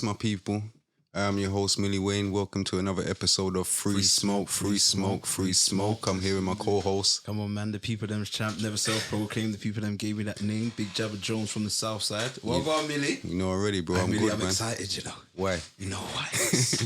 my people. I'm your host, Millie Wayne. Welcome to another episode of 3Smoke, 3Smoke, 3Smoke. I'm here with my co-host. Come on, man. The people them champ, never self-proclaimed. The people them gave me that name. Big Jabba Jones from the south side. Well done, Millie. You know already, bro. I'm Millie, good, I'm man. excited, you know. Why? You know why?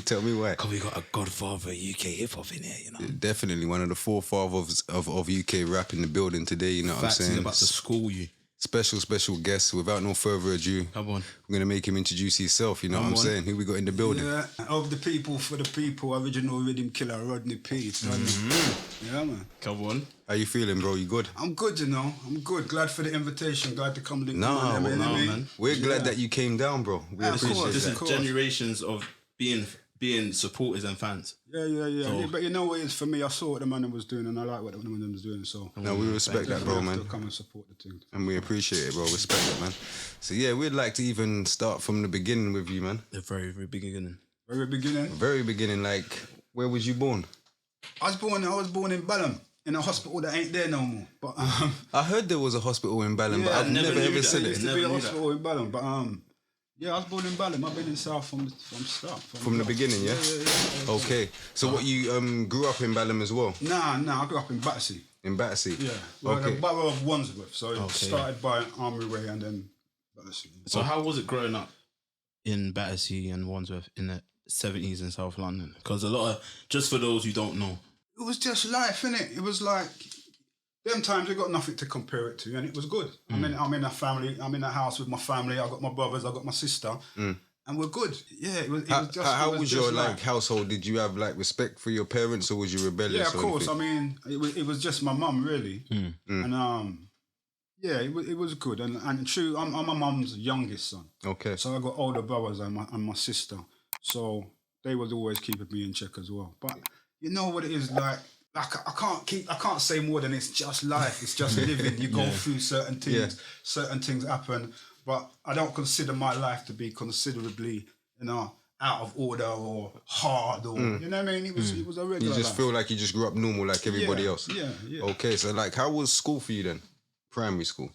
Tell me why. Because we got a godfather UK hip-hop in here, you know. Definitely one of the forefathers of UK rap in the building today, you know what I'm saying? He's about to school you. Special guest. Without no further ado, Come on. we're going to make him introduce himself, you know what I'm saying? Who we got in the building? Yeah, of the people, for the people, original rhythm killer, Rodney P. Yeah, man. Come on. How you feeling, bro? You good? I'm good, you know. I'm good. Glad for the invitation. Glad to come link. Nah, man. We're glad that you came down, bro. We appreciate course, This that. is generations of being supporters and fans. Yeah. But you know what it is for me? I saw what the man was doing and I like what the man was doing. So No, we respect that, bro, man. come and support the team. And we appreciate it, bro. Respect it, man. So, yeah, we'd like to even start from the beginning with you, man. The very, very beginning. Very beginning. Very beginning, like, where was you born? I was born in Balham, in a hospital that ain't there no more. But I heard there was a hospital in Balham, but I've never ever said there it. used to be a hospital in Balham, but yeah, I was born in Balham. I've been in South from start. From the beginning, yeah? Yeah. Okay. So what, you grew up in Balham as well? Nah, I grew up in Battersea. In Battersea? Yeah, well, Okay. the borough of Wandsworth. So it started by Armory Way and then Battersea. So how was it growing up in Battersea and Wandsworth in the 70s in South London? Because a lot of, just for those who don't know. It was just life, innit? It was like, them times we got nothing to compare it to, and it was good. I'm in a family, I'm in a house with my family, I got my brothers, I got my sister, and we're good. Yeah, it was just... How was your, like household? Did you have, respect for your parents, or was you rebellious? Yeah, of course. Anything? I mean, it was just my mum, really. And, yeah, it was good. And true, I'm my mum's youngest son. Okay. So I got older brothers and my sister. So they was always keeping me in check as well. But you know what it is like I can't say more than it's just life. It's just living. You go through certain things. Certain things happen. But I don't consider my life to be considerably, out of order or hard or you know what I mean? It was a regular You just life. feel like you just grew up normal like everybody else. Yeah. Okay, so how was school for you then? Primary school.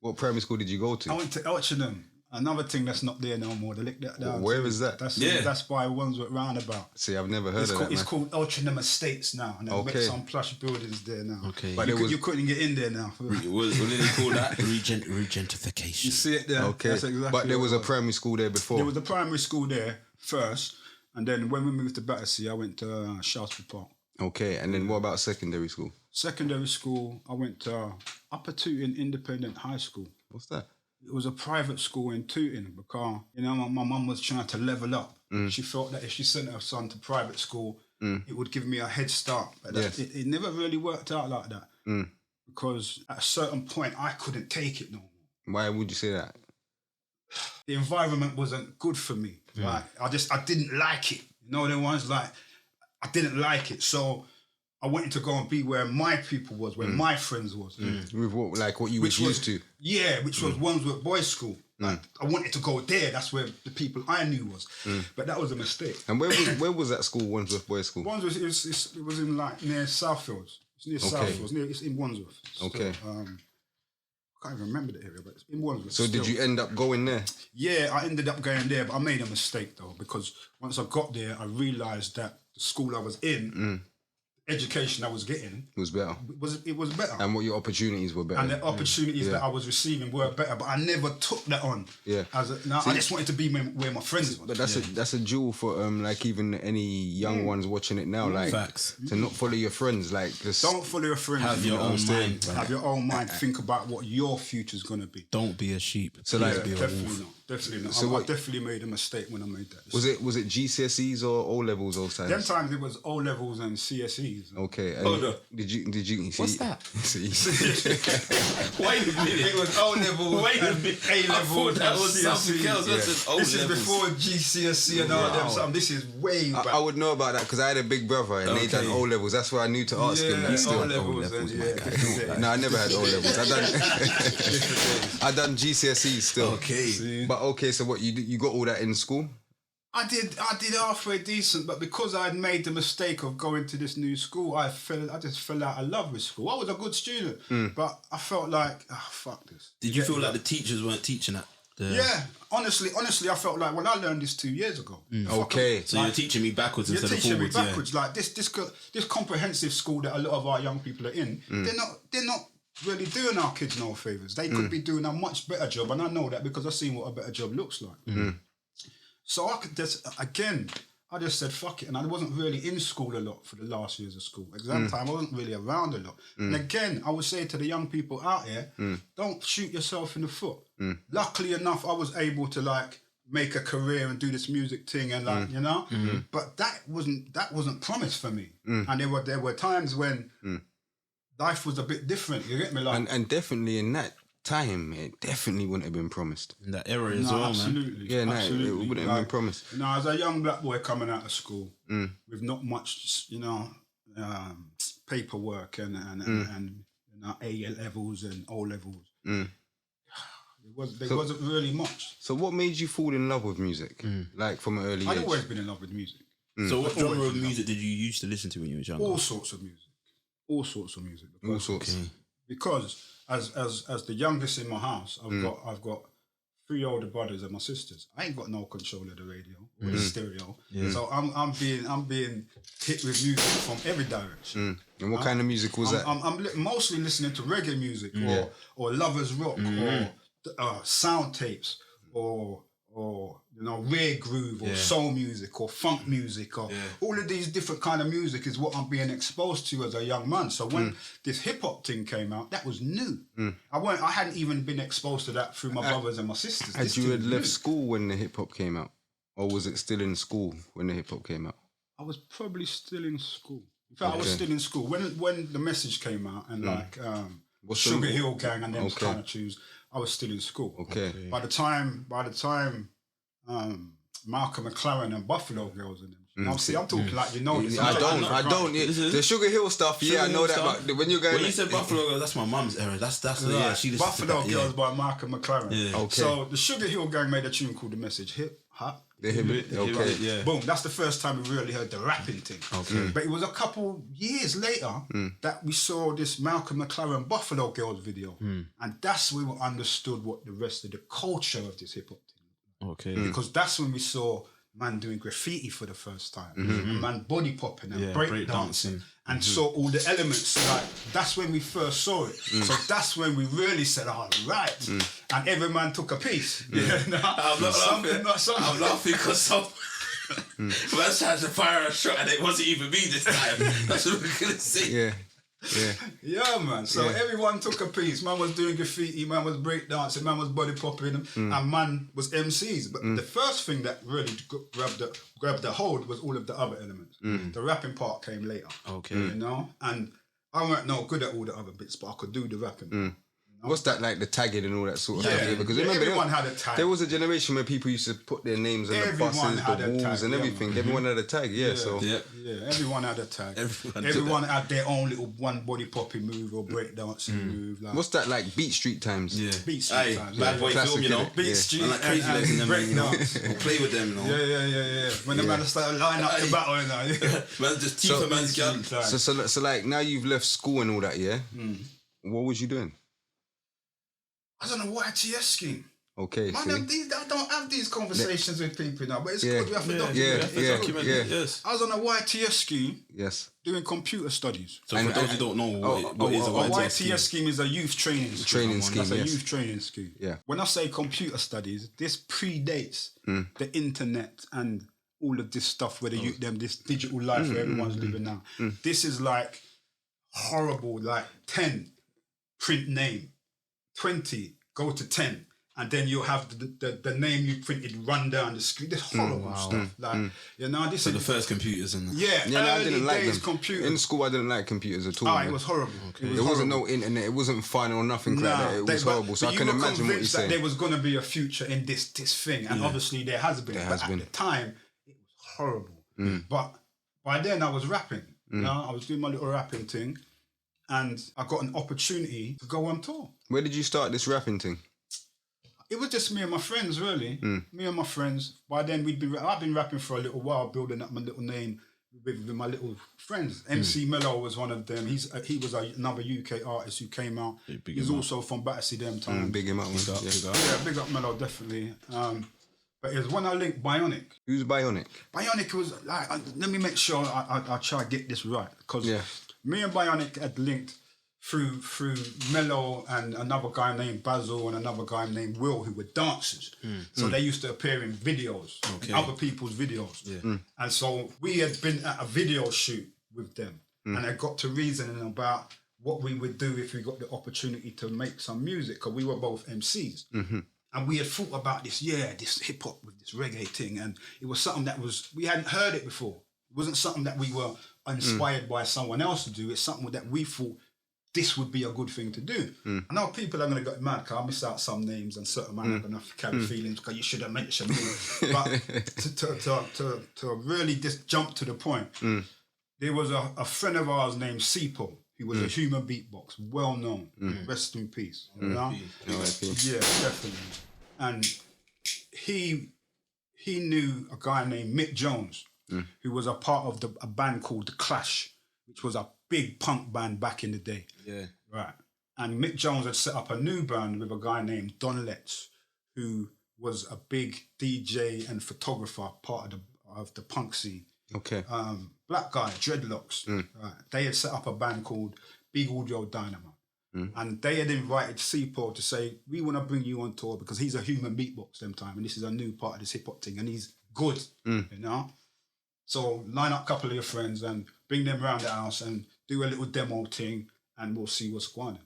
What primary school did you go to? I went to Elchingham. Another thing that's not there no more. They lick that down. Where is that? That's by Wandsworth Roundabout. See, I've never heard of that, It's man. called Elchingham Estates now. And they've got some plush buildings there now. Okay. But you couldn't get in there now. What did they call that? Regentification. You see it there? Okay, That's exactly but there what was it a primary school there before. There was a primary school there first. And then when we moved to Battersea, I went to Shaftesbury Park. Okay, and then what about secondary school? Secondary school, I went to Upper Tooting Independent High School. What's that? It was a private school in Tooting because, my mum was trying to level up. She felt that if she sent her son to private school, it would give me a head start. But it never really worked out like that because at a certain point, I couldn't take it no more. Why would you say that? The environment wasn't good for me. Like, I didn't like it. You know, the ones like, I didn't like it. So I wanted to go and be where my people was, where my friends was. With what you was used to? Yeah, which was Wandsworth Boys School. Like, I wanted to go there. That's where the people I knew was. But that was a mistake. And where was that school, Wandsworth Boys School? Wandsworth, it was in near Southfields. It's near Southfields. It's in Wandsworth. Okay. I can't even remember the area, but it's in Wandsworth. So did you end up going there? Yeah, I ended up going there, but I made a mistake though, because once I got there, I realised that the school I was in, education I was getting It was better. it was better. And what your opportunities were better. And the opportunities that I was receiving were better, but I never took that on. Yeah. I just wanted to be where my friends were. But that's a jewel for even any young ones watching it now. Facts. To not follow your friends. Just Don't follow your friends. Have your own mind. Have your own mind. Think about what your future's gonna be. Don't be a sheep. So Definitely not. So I definitely made a mistake when I made that. was it GCSEs or O levels those times? Them times it was O levels and CSEs. Okay. And Hold on. Did you see? What's that? See? Wait a minute. It was O levels. Wait a and minute. A I levels. thought that and was something CSEs. else. This is O This is levels. before GCSE and all them. Something. This is way back. I would know about that because I had a big brother and they done O levels. That's why I knew to ask him. That still O levels. No, I never had O levels. I done GCSEs still. Okay. But okay, so what you got all that in school? I did halfway decent, but because I had made the mistake of going to this new school, I just fell out of love with school. I was a good student, but I felt like, fuck this. Did you feel like the teachers weren't teaching at Yeah, honestly, I felt like when I learned this 2 years ago. Okay. So you're teaching me backwards You're instead of teaching me forwards. backwards. Like this comprehensive school that a lot of our young people are in, they're not really doing our kids no favours. They could be doing a much better job, and I know that because I've seen what a better job looks like. So I could just, again, I just said fuck it, and I wasn't really in school a lot for the last years of school. Exam time, I wasn't really around a lot. And again, I would say to the young people out here, don't shoot yourself in the foot. Luckily enough, I was able to like make a career and do this music thing, and like you know, but that wasn't promised for me. And there were times when life was a bit different. You get me, like And definitely in that time, it definitely wouldn't have been promised. In that era as well, man. absolutely. Yeah, no, absolutely. it wouldn't have been promised. You know, as a young black boy coming out of school with not much, you know, paperwork and you know, A levels and O levels. There wasn't really much. So what made you fall in love with music? Like from an early age? I'd always been in love with music. So what genre of music did you used to listen to when you were younger? All sorts of music. All sorts of music. All sorts. Because as the youngest in my house, I've got 3 older brothers and my sisters. I ain't got no control of the radio or the stereo. So I'm being hit with music from every direction. And what kind of music was that? I'm mostly listening to reggae music or lovers rock or sound tapes or you know, rare groove or soul music or funk music or all of these different kind of music is what I'm being exposed to as a young man. So when this hip hop thing came out, that was new. I hadn't even been exposed to that through my brothers and my sisters. Had you left school when the hip hop came out, or was it still in school when the hip hop came out? I was probably still in school. In fact, I was still in school when the message came out and like Sugar Hill Gang and them kind of tunes. I was still in school. Okay. By the time Malcolm McLaren and Buffalo Girls and them. Now, see, I'm talking like you know this. I don't. The Sugar Hill stuff, I know that. But when you guys, when you said Buffalo Girls, that's my mum's era. That's right. she Buffalo Girls by Malcolm McLaren. Yeah. Okay. So the Sugar Hill Gang made a tune called The Message. Hip hop. Okay. Yeah. Boom. That's the first time we really heard the rapping thing. Okay. But it was a couple years later that we saw this Malcolm McLaren Buffalo Girls video, and that's when we understood what the rest of the culture of this hip hop thing. Okay. Because that's when we saw man doing graffiti for the first time, and man body popping and break dancing, and saw all the elements. Like that's when we first saw it. So that's when we really said, "All right," and every man took a piece. Yeah, I'm laughing because some man tried to fire a shot and it wasn't even me this time. That's what we're gonna say. Yeah, man. So everyone took a piece. Man was doing graffiti, man was breakdancing, man was body popping, and man was MCs. But the first thing that really grabbed the hold was all of the other elements. The rapping part came later. Okay. You know? And I weren't no good at all the other bits, but I could do the rapping. What's that like, the tagging and all that sort of stuff? Yeah, because remember, everyone had a tag. There was a generation where people used to put their names on the buses, the walls, and everything. Everyone had a tag, so everyone had a tag. Everyone had their own little one body popping move or breakdancing move. Like. What's that like? Beat Street times. Yeah, Beat Street times. Bad boy film, you know. Beat Street and like Crazy Legs and them, you know. We'll play with them, you know. Yeah. When the man started lining up the battle, you know. Man, just teeth a man's gun. So like now you've left school and all that, what was you doing? I was on a YTS scheme. Okay. Man, I don't have these conversations with people now, but it's good we have to document. Yes. I was on a YTS scheme. Yes. Doing computer studies. So for those who don't know, what is a YTS scheme? Is a youth training scheme. That's a youth training scheme. Yeah. When I say computer studies, this predates the internet and all of this stuff where this digital life where everyone's living now. This is like horrible, like 10, print name. 20, go to 10, and then you'll have the name you printed run down the screen. This horrible stuff. Like, you know, this is the first computers and I didn't like them. Computers. In school, I didn't like computers at all. It was horrible. Okay. There wasn't no internet. It wasn't fun or nothing like that. It was horrible. So I can imagine what you're saying. There was going to be a future in this thing, and obviously there has been. At the time, it was horrible. But by then, I was rapping. You know, I was doing my little rapping thing. And I got an opportunity to go on tour. Where did you start this rapping thing? It was just me and my friends, really. Me and my friends. By then, I've been rapping for a little while, building up my little name, with my little friends. MC Mello was one of them. He was another UK artist who came out. Yeah, He's also from Battersea them time. Big him up, man. Yeah, big up Mello, definitely. But it was when I linked Bionic. Who's Bionic? Bionic was like, let me make sure I try to get this right. Because me and Bionic had linked through Mello and another guy named Basil and another guy named Will, who were dancers. So they used to appear in videos, other people's videos. And so we had been at a video shoot with them and I got to reasoning about what we would do if we got the opportunity to make some music, because we were both MCs. And we had thought about this hip hop with this reggae thing, and it was something that we hadn't heard it before. It wasn't something that we were inspired by someone else to do. It's something that we thought this would be a good thing to do. I know people are going to get mad because I miss out some names and certain man are going to carry feelings because you should have mentioned me. But to really just jump to the point, there was a friend of ours named Sipo, who was a human beatbox, well known. Rest in peace. You know? Yeah, definitely. And he knew a guy named Mick Jones, who was a part of a band called The Clash, which was a big punk band back in the day. Yeah. Right. And Mick Jones had set up a new band with a guy named Don Letts, who was a big DJ and photographer, part of the punk scene. Okay. Black guy, dreadlocks. Right. They had set up a band called Big Audio Dynamite. And they had invited Seapo to say, we want to bring you on tour because he's a human beatbox them time and this is a new part of this hip hop thing and he's good, you know? So line up a couple of your friends and bring them around the house and do a little demo thing and we'll see what's going on.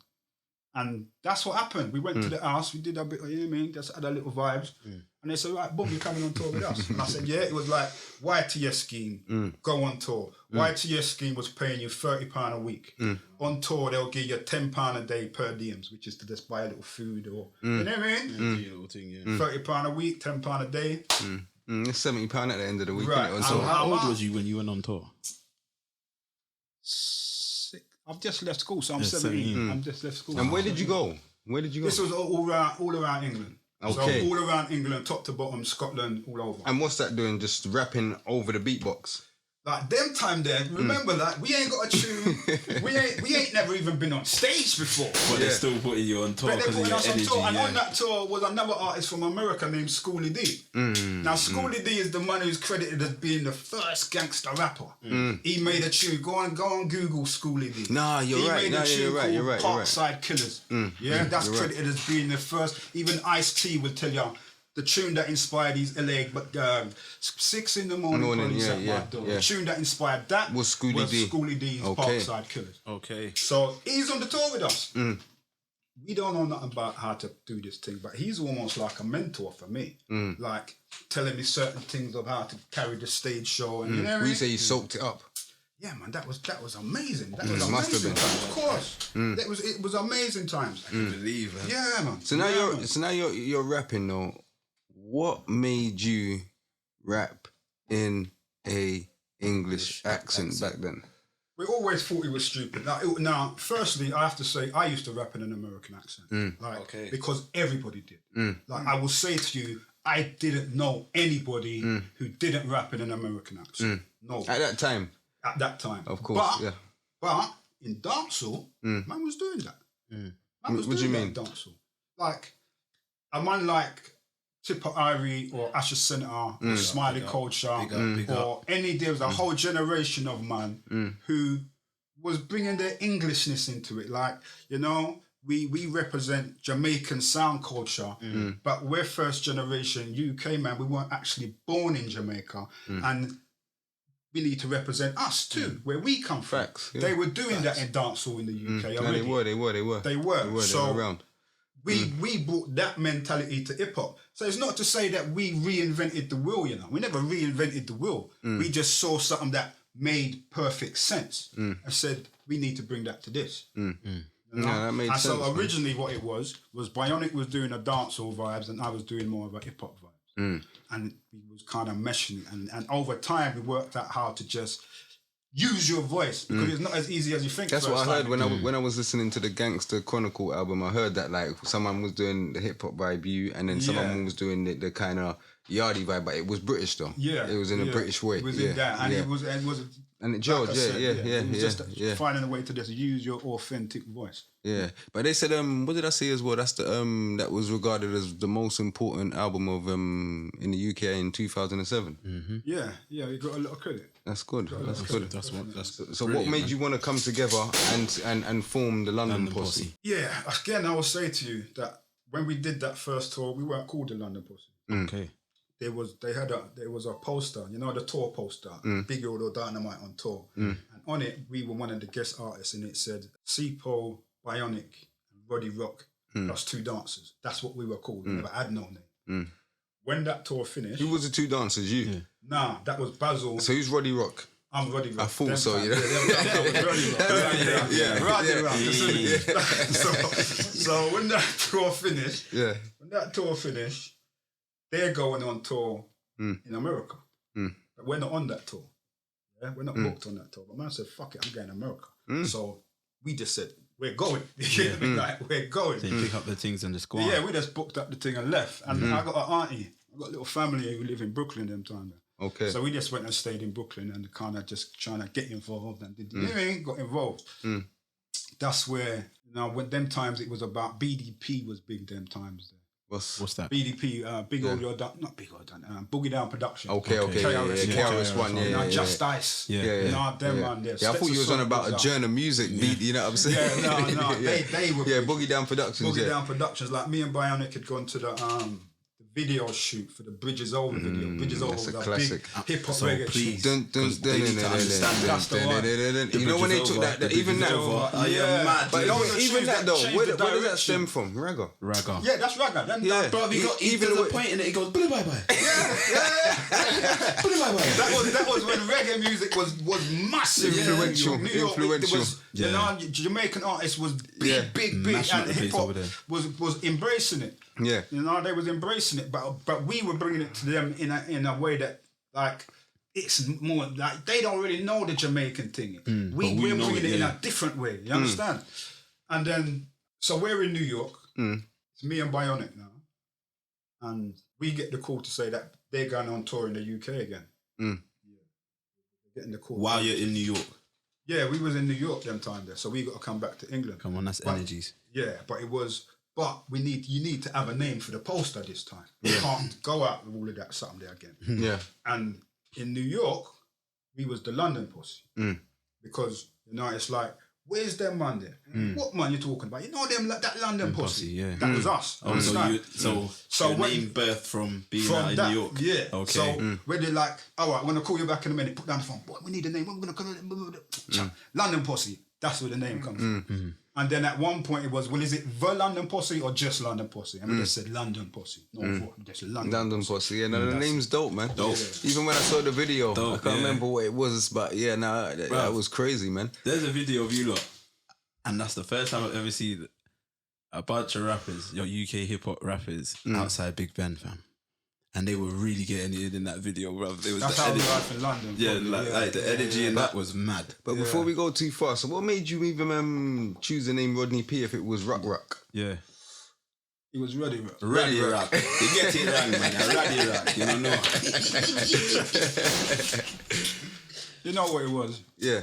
And that's what happened. We went to the house, we did a bit, you know what I mean? Just had a little vibes. And they said, right, boom, you're coming on tour with us. And I said, yeah, it was like, YTS scheme, go on tour. YTS scheme was paying you £30 a week. On tour, they'll give you £10 a day per diems, which is to just buy a little food or, you know what I mean? £30 a week, £10 a day. It's £70 at the end of the week. Right. So how old was you when you went on tour? I've just left school, so I'm 17. I've just left school. And where did you go? This was all around England. Okay. So all around England, top to bottom, Scotland, all over. And what's that doing? Just rapping over the beatbox? Like them time there, remember that we ain't got a tune. we ain't never even been on stage before. But they're still putting you on tour because of your energy. And on that tour was another artist from America named Schoolie D. Now Schoolie D is the man who's credited as being the first gangster rapper. He made a tune. Go on Google Schoolie D. Nah, you're right. You're right. Parkside Killers. That's credited as being the first. Even Ice-T would tell you. The tune that inspired these LA, but 6 in the morning, police at my door. The tune that inspired that was Schoolie D's Parkside Killers. Okay. So he's on the tour with us. We don't know nothing about how to do this thing, but he's almost like a mentor for me. Like telling me certain things of how to carry the stage show. And you know what I mean? You say you soaked it up. Yeah, man, that was amazing. That was must have amazing. been. Of course, it was amazing times. I can believe it. Yeah, man. So now you're rapping though. What made you rap in a English accent back then? We always thought it was stupid. Now, firstly, I have to say I used to rap in an American accent, because everybody did. Like I will say to you, I didn't know anybody who didn't rap in an American accent. No, At that time, of course, But in dancehall, man was doing that. Man was what do you mean? Dancehall, like a man like Tipper Irie or Asher Senator or Smiley Culture or any, there was a whole generation of man who was bringing their Englishness into it. Like, you know, we represent Jamaican sound culture, but we're first generation UK, man. We weren't actually born in Jamaica and we need to represent us too, where we come from. Facts, yeah. They were doing that in dancehall in the UK already. They were. So around. We brought that mentality to hip hop. So it's not to say that we reinvented the wheel, you know. We never reinvented the wheel. We just saw something that made perfect sense and said, we need to bring that to this. You know? Yeah, that made sense. So originally what it was Bionic was doing a dancehall vibes and I was doing more of a hip hop vibes. And we was kind of meshing it. And over time we worked out how to just use your voice because it's not as easy as you think. That's what I heard when I was listening to the Gangster Chronicle album. I heard that like someone was doing the hip hop vibe and then someone was doing the kind of Yardie vibe, but it was British though. Yeah, it was in a British way. It was in that, and it was and it gelled, it was just finding a way to just use your authentic voice. Yeah, but they said, what did I say as well? That's the that was regarded as the most important album of in the UK in 2007. Mm-hmm. Yeah, you got a lot of credit. That's good. That's good. So brilliant, what made man. you want to come together and form the London Posse? Yeah, again, I will say to you that when we did that first tour, we weren't called the London Posse. Okay. There was a poster, the tour poster, Big Old Dynamite on tour, and on it we were one of the guest artists, and it said Sipo, Bionic, and Roddy Rock plus 2 dancers. That's what we were called. We never had no name. When that tour finished, Who was the 2 dancers? You? Yeah. Nah, that was Basil. So who's Roddy Rock? I'm Roddy Rock. I thought Them so. times. You know? That was Roddy Rock. Yeah. Roddy Rock. So when that tour finished, they're going on tour in America. But we're not on that tour. Yeah? We're not booked on that tour. But man said, fuck it, I'm going to America. So we just said, we're going. Like, we're going. So you pick up the things and just go on. Yeah, we just booked up the thing and left. And I got an auntie. I got a little family who live in Brooklyn them time. Okay. So we just went and stayed in Brooklyn and kind of just trying to get involved and got involved. That's where, when them times it was about BDP was big them times. What's that? BDP, Boogie Down Production. Okay. KRS-One, Just Ice. Yeah. Them man there. Yeah, I thought you was on about a journal music beat, you know what I'm saying? No. They were big. Boogie Down Productions. Boogie Down Productions. Like me and Bionic had gone to the video shoot for the Bridges Over video. Bridges Over was a classic. big hip-hop So reggae please. shoot. They need to understand That's the one. You know when they took that, even that. mad. But even that though, changed where the does that direction. stem from? Ragga. Yeah, that's Ragga. Yeah. Bro, even the point in it, he goes, bully bye bye. Bully bye bye. That was when reggae music was massive. Influential. New York, Influential. It was, Jamaican artists was big, Mashing up and the place hip hop over there. was embracing it. Yeah. They was embracing it, but we were bringing it to them in a way that like it's more like they don't really know the Jamaican thing. We're bringing it in a different way. You understand? And then so we're in New York. It's me and Bionic now, and we get the call to say that they're going on tour in the UK again. Getting the call While you're in New York. Yeah, we was in New York them time there, so we got to come back to England. Come on, that's energies. Yeah, but you need to have a name for the poster this time. You can't go out with all of that something there again. Yeah. And in New York, we was the London Posse. Because, it's like, where's them man there? What man you talking about? You know them, that London Posse? Yeah. That was us. Oh, so your name birthed from being out in New York? Yeah. Okay. So when they're like, all right, I'm going to call you back in a minute, put down the phone. Boy, we need a name. We're going to call London Posse. That's where the name comes from. And then at one point it was, well, is it the London Posse or just London Posse? And we just said London Posse. No, just London Posse. Yeah, no, the name's dope, man. Dope. Even when I saw the video, Dope, I can't remember what it was, but that was crazy, man. There's a video of you lot, and that's the first time I've ever seen a bunch of rappers, your UK hip hop rappers, outside Big Ben, fam. And they were really getting it in that video, bro. It was That's the how we energy. life in London. Yeah, like the energy in that was mad. But before we go too far, so what made you even choose the name Rodney P if it was Rock? Yeah. It was Roddy Rock. Roddy Rock. You get it wrong, man. Roddy Rock. You don't know. You know what it was? Yeah.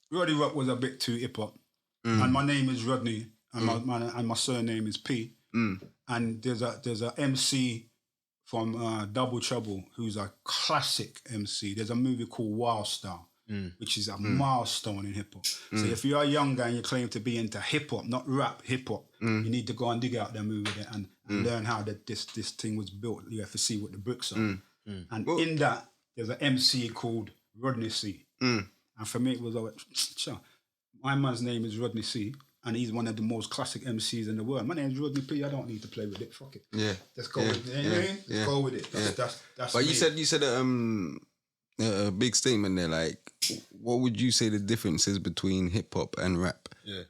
Roddy Rock was a bit too hip hop. And my name is Rodney and my surname is P. And there's a MC from Double Trouble, who's a classic MC. There's a movie called Wild Style, which is a milestone in hip hop. So if you're a young guy and you claim to be into hip hop, not rap, hip hop, you need to go and dig out that movie there and learn how this thing was built. You have to see what the bricks are. And in that, there's an MC called Rodney C. And for me, it was like, my man's name is Rodney C. And he's one of the most classic MCs in the world. My name's Rodney P. I don't need to play with it. Fuck it. Yeah. Let's go with it. You know what I mean? Let's go with it. That's But me. you said a big statement there. Like, what would you say the difference is between hip hop and rap? Yeah.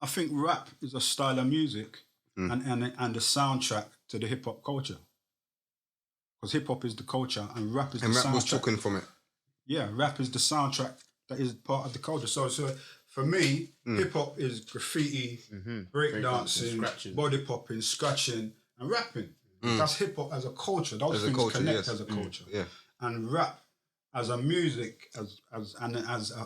I think rap is a style of music and the soundtrack to the hip hop culture. Because hip hop is the culture and rap is the soundtrack. And rap was taken from it. Yeah, rap is the soundtrack that is part of the culture. So for me, hip hop is graffiti, breakdancing, body popping, scratching, and rapping. That's hip hop as a culture. Those things connect as a culture. Yeah. And rap as a music, as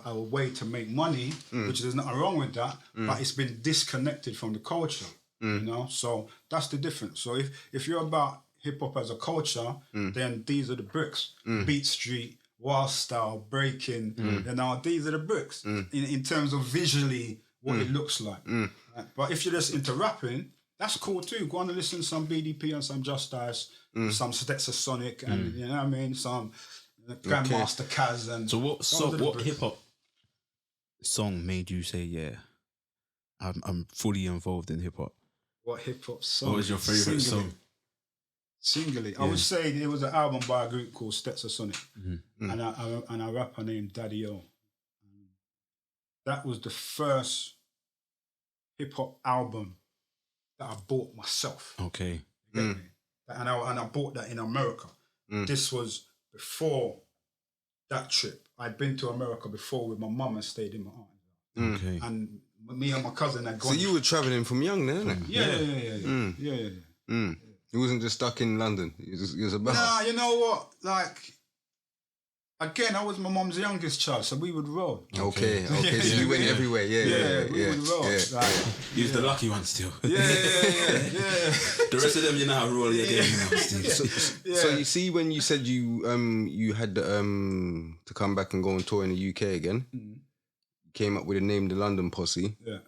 a way to make money, which there's nothing wrong with that, but it's been disconnected from the culture. You know, so that's the difference. So if you're about hip hop as a culture, then these are the bricks. Beat Street, Wild Style, Breaking, you know, these are the bricks in terms of visually what it looks like. Right? But if you're just into rapping, that's cool too. Go on and listen to some BDP and some Justice, some Sonic, and you know what I mean, some Grandmaster Kaz. And so what hip hop song made you say, yeah, I'm fully involved in hip hop? What hip hop song? What was your favorite song? Singly, I would say there was an album by a group called Sonic, and a rapper named Daddy O. That was the first hip hop album that I bought myself. Okay. You get me? And I bought that in America. This was before that trip. I'd been to America before with my mum and stayed in my aunt. Okay. And me and my cousin had gone. So you were travelling from young then, innit? Yeah. You wasn't just stuck in London. You was about. Nah, you know what? Like, again, I was my mum's youngest child, so we would roll. Okay. So you went everywhere. Yeah. We would roll. Like, he was the lucky one still. Yeah. The rest of them, you know how roll again. So you see, when you said you had to come back and go on tour in the UK again, you came up with the name The London Posse. Yeah.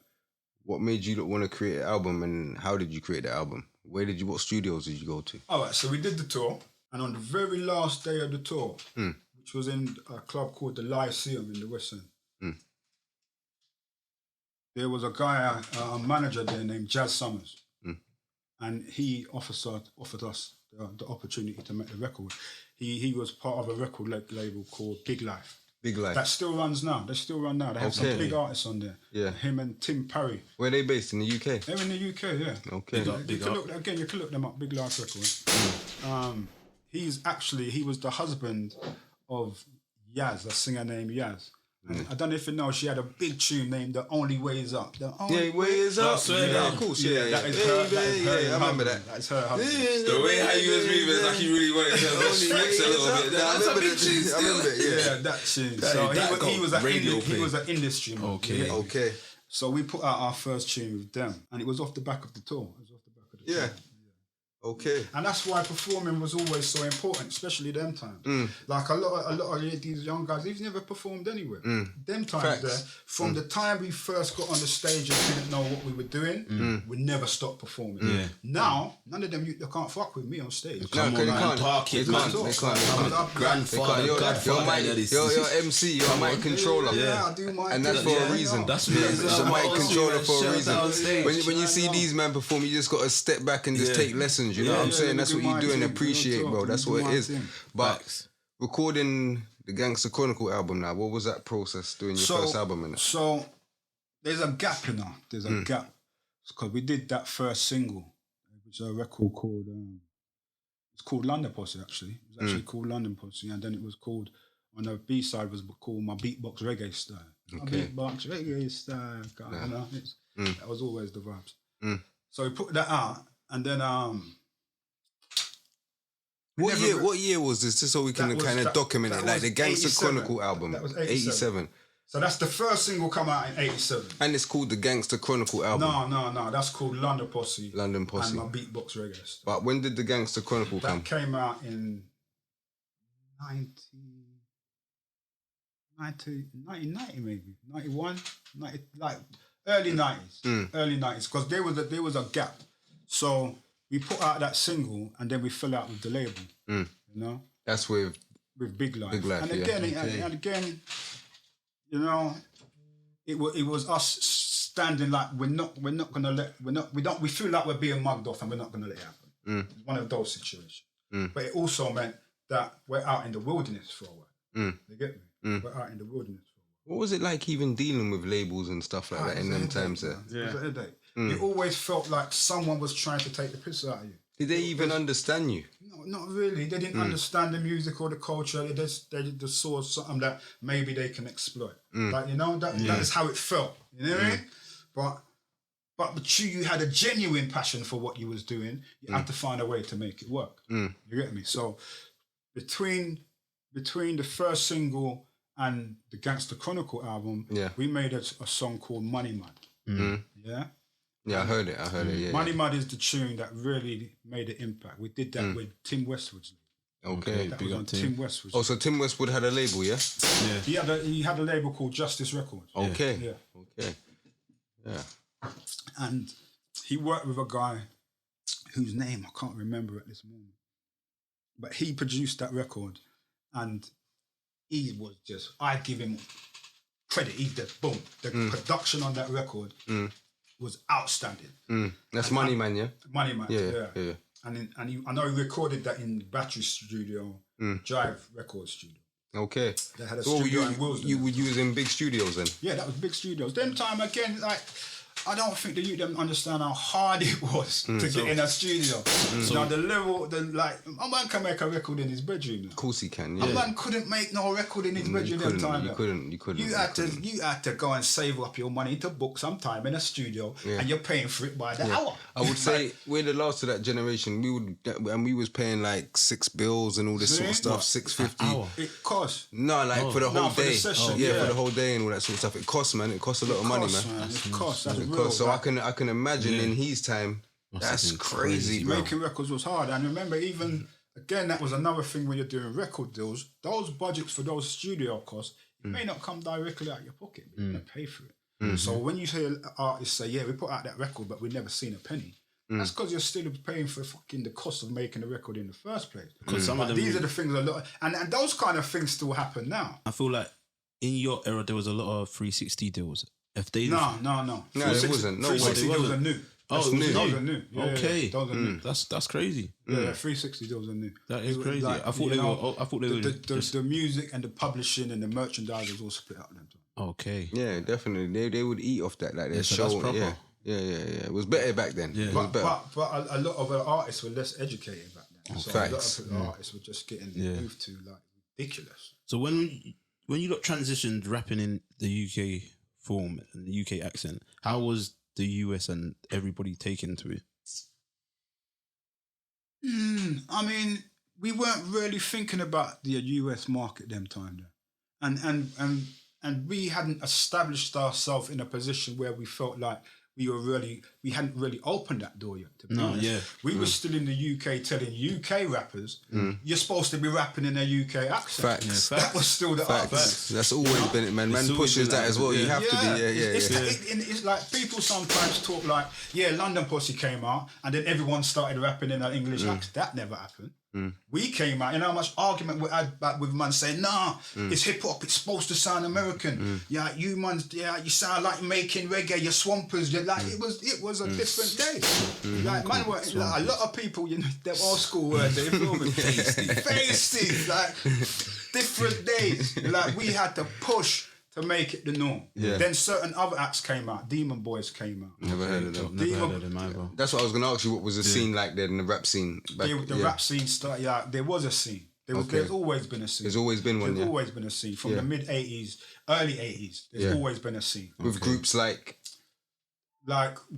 What made you want to create an album, and how did you create the album? What studios did you go to? All right, so we did the tour, and on the very last day of the tour, which was in a club called the Lyceum in the West End, there was a guy, a manager there named Jazz Summers, and he offered us the opportunity to make the record. He was part of a record label called Big Life. Big Life. That still runs now. They still run now. They have some big artists on there. Yeah. Him and Tim Parry. Where are they based? In the UK? They're in the UK, yeah. Okay. You can look them up, Big Life Records. He was the husband of Yaz, a singer named Yaz. And I don't know if you know, she had a big tune named The Only Way Is Up. The Only Way Is Up. Yeah, of course. Yeah. That is her. I remember that. That's her husband. The way how you was moving, it's like you really wanted to flex a little bit. That's a big tune still. I remember it, Yeah, that tune. So he was an industry man. Okay. So we put out our first tune with them, and it was off the back of the tour. Yeah. Okay. And that's why performing was always so important, especially them times. Like a lot of these young guys, they've never performed anywhere. Them times there, from the time we first got on the stage and didn't know what we were doing, we never stopped performing. Now, none of them, they can't fuck with me on stage. No, they can't. They can't. Grandfather, you're MC, you're a mic controller. Yeah, I do my and that's for a reason. That's me. It's a mic controller for a reason. When you see these men perform, you just got to step back and just take lessons. You know what I'm saying? That's what you do and appreciate, bro. That's what it is. But recording the Gangster Chronicle album now, what was that process doing your first album in it? So there's a gap in that. There's a gap. Because we did that first single, which is a record called, it's called London Posse actually. It was actually called London Posse, and then it was called, on the B-side was called My Beatbox Reggae Style. Okay. My Beatbox Reggae Style. You know, that was always the vibes. So we put that out, and then What year was this? Just so we can kind of document it, like the Gangster 87. Chronicle album. That was 87. So that's the first single come out in 87. And it's called the Gangster Chronicle album. No. That's called London Posse. London Posse. And My Beatbox Reggae Style. But when did the Gangster Chronicle come? That came out in 1990 maybe. 91, 90, like early 90s. Early 90s. Because there was a gap. So we put out that single and then we fell out with the label. You know? That's with Big Life. Big Life, and again, and again, you know, it was us standing like we feel like we're being mugged off and we're not gonna let it happen. One of those situations. But it also meant that we're out in the wilderness for a while. You get me? We're out in the wilderness for a while. What was it like even dealing with labels and stuff like that in them times there? It was a headache. You always felt like someone was trying to take the piss out of you. Did they even understand you? No, not really. They didn't understand the music or the culture. They just saw something that maybe they can exploit. Like, you know, that is how it felt. You know what I mean? But But you had a genuine passion for what you was doing. You had to find a way to make it work. You get me? So between the first single and the Gangster Chronicle album, we made a song called Money Mud. Yeah? Yeah, I heard it. Yeah. Money Mud is the tune that really made an impact. We did that with Tim Westwood's. Okay, that was on Tim Westwood's. Oh, so Tim Westwood had a label, yeah? Yeah. He had a label called Justice Records. Okay. Yeah. Okay. Yeah. And he worked with a guy whose name I can't remember at this moment. But he produced that record and he was just, I give him credit. He did, boom. The production on that record was outstanding. That's Money Man, yeah? Money Man, Yeah. And I know he recorded that in Battery Studio, Jive Record Studio. Okay. They had a studio in Wilsden. You were using big studios then? Yeah, that was big studios. Them time again, like, I don't think the youth them understand how hard it was to get in a studio. Now the level, a man can make a record in his bedroom. Of course he can, yeah. A man couldn't make no record in his bedroom them time. You couldn't. You had to go and save up your money to book some time in a studio and you're paying for it by the hour. I would say we're the last of that generation. We was paying like $6 and all this sort of stuff, $6.50. It costs. No, like for the whole day. For the session, for the whole day and all that sort of stuff. It costs, man. It costs a lot of money, man. It costs. That's real. So I can imagine in his time, that's crazy, bro. Making records was hard. And remember, even, again, that was another thing when you're doing record deals, those budgets for those studio costs, it may not come directly out of your pocket, but you're going to pay for it. So when you hear artists say, yeah, we put out that record, but we've never seen a penny, that's because you're still paying for the cost of making the record in the first place. Because these are the things and those kind of things still happen now. I feel like in your era, there was a lot of 360 deals. No. No, it wasn't. No, 360 deals are new. Oh, new. Those are new. Okay. Those are new. That's crazy. Yeah, 360 deals are new. That is crazy. Like, I thought they were the music and the publishing and the merchandise was all split up them. Okay. Yeah, definitely. They would eat off that, like their show. That's proper. Yeah. It was better back then. Yeah. It was better. But a lot of our artists were less educated back then. So facts. a lot of artists were just getting moved to like ridiculous. So when you got transitioned rapping in the UK form and the UK accent, how was the US and everybody taken to it? I mean, we weren't really thinking about the US market them time there. And we hadn't established ourselves in a position where we felt like we hadn't really opened that door yet, to be honest. We were still in the UK telling UK rappers, you're supposed to be rapping in a UK accent. Facts. That was still the facts. That's always been it, man. Man pushes that as well. You have to be, It's like people sometimes talk like, London Pussy came out and then everyone started rapping in an English accent. That never happened. We came out, how much argument we had back with man saying, nah, it's hip hop, it's supposed to sound American. You sound like making reggae, you're swampers. Like it was a different day. Like man, a lot of people, them old school words, they feel me. Feisty, like different days. Like we had to push to make it the norm. Then certain other acts came out. Demon Boys came out. Never heard of them. Never heard of them either. That's what I was going to ask you. What was the scene like there in the rap scene? The rap scene started. Yeah, there was a scene. There's always been a scene. There's always been one. There's always been a scene from the mid '80s, early '80s. There's always been a scene with groups like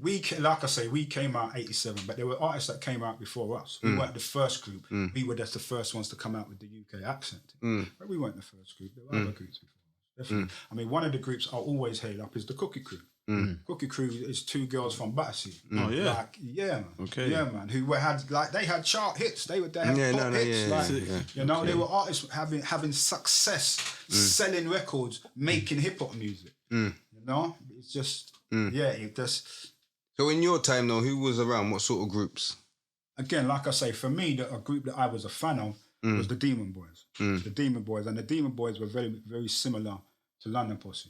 we came out '87, but there were artists that came out before us. We weren't the first group. We were just the first ones to come out with the UK accent. But we weren't the first group. There were other groups before. Definitely. I mean, one of the groups I always hail up is the Cookie Crew. Cookie Crew is two girls from Battersea. Oh yeah, man. Okay, yeah, man. Who they had chart hits. They had pop hits. They were artists having success, selling records, making hip hop music. It's just it just. So in your time though, who was around? What sort of groups? Again, like I say, for me, a group that I was a fan of was the Demon Boys. The Demon Boys. And the Demon Boys were very, very similar to London Posse.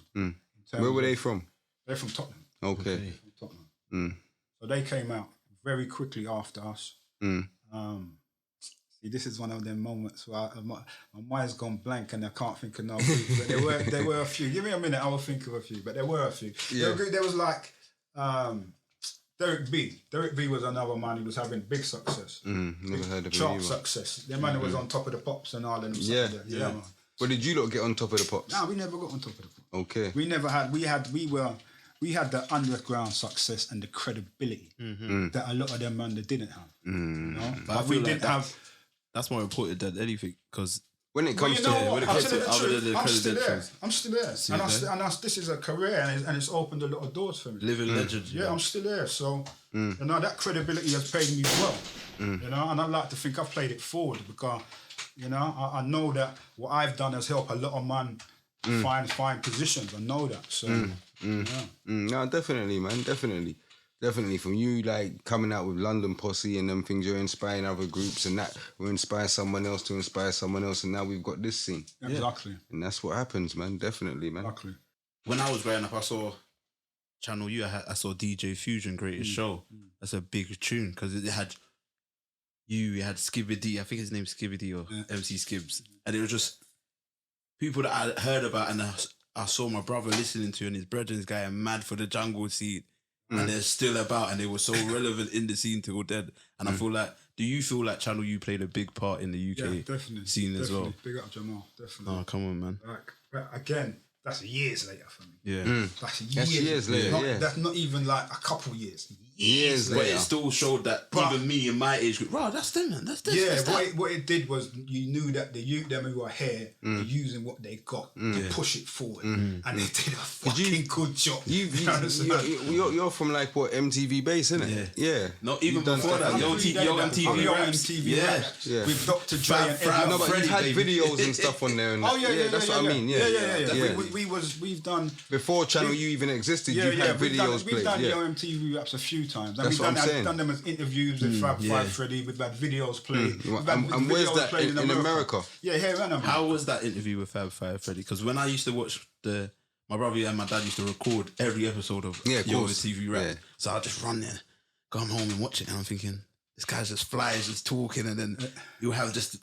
Where were they from? They're from Tottenham. Okay. From Tottenham. So they came out very quickly after us. See, this is one of them moments where my mind's gone blank and I can't think of no groups. But there were a few. Give me a minute, I will think of a few. But there were a few. Yeah. There was like... Derek B. Derek B was another man who was having big success. Never heard of him. Chart success. The man who was on top of the pops and all them. Yeah, man. But did you lot get on top of the pops? No, we never got on top of the pops. Okay. We never had. We were we had the underground success and the credibility that a lot of them man they didn't have. You know? But we didn't have. That's more important than anything because when it comes to I'm still there. I'm still there, this is a career and it's opened a lot of doors for me. Living legend. Yeah, I'm still there. So you know that credibility has paid me well. You know, and I like to think I've played it forward because you know I know that what I've done has helped a lot of man find positions. I know that. So no, definitely, man, definitely. From you like coming out with London Posse and them things, you're inspiring other groups and that will inspire someone else to inspire someone else, and now we've got this scene. Exactly. And that's what happens, man. Definitely, man. Exactly. When I was growing up, I saw Channel U. I saw DJ Fusion Greatest Show. That's a big tune because it had you had Skibbity. I think his name's Skibbity or MC Skibbs, and it was just people that I heard about, and I saw my brother listening to, and his brethren's guy mad for the jungle scene. And they're still about, and they were so relevant in the scene till dead. And I feel like, do you feel like Channel U played a big part in the UK scene as well? Big up Jamal, definitely. Oh, come on, man. Like, but again, that's years later for me. Yeah. That's years later. That's not even like a couple years. Years later. But it still showed that even me in my age group, wow, that's them, man. That's this. Yeah, what it did was you knew that the youth, them who were here, were using what they got to push it forward. And they did a fucking good job. You're from like what, MTV base, isn't it? Yeah. Not even before that. Yo MTV Raps. Yeah. With Dr. Dre and no, but you've had videos and stuff on there. And that's what I mean. Yeah. We've done before Channel U even existed. You've had videos played. We've done Yo MTV Raps a few times. That's what I'm saying. I've done them as interviews with Fab Freddy. We've had videos played. And where's that in America? Yeah, here in America. How was that interview with Fab Freddy? Because when I used to watch my brother and my dad used to record every episode of Yo TV Rap. So I'd just run there, come home and watch it, and I'm thinking, this guy's just flies, just talking, and then you'll have just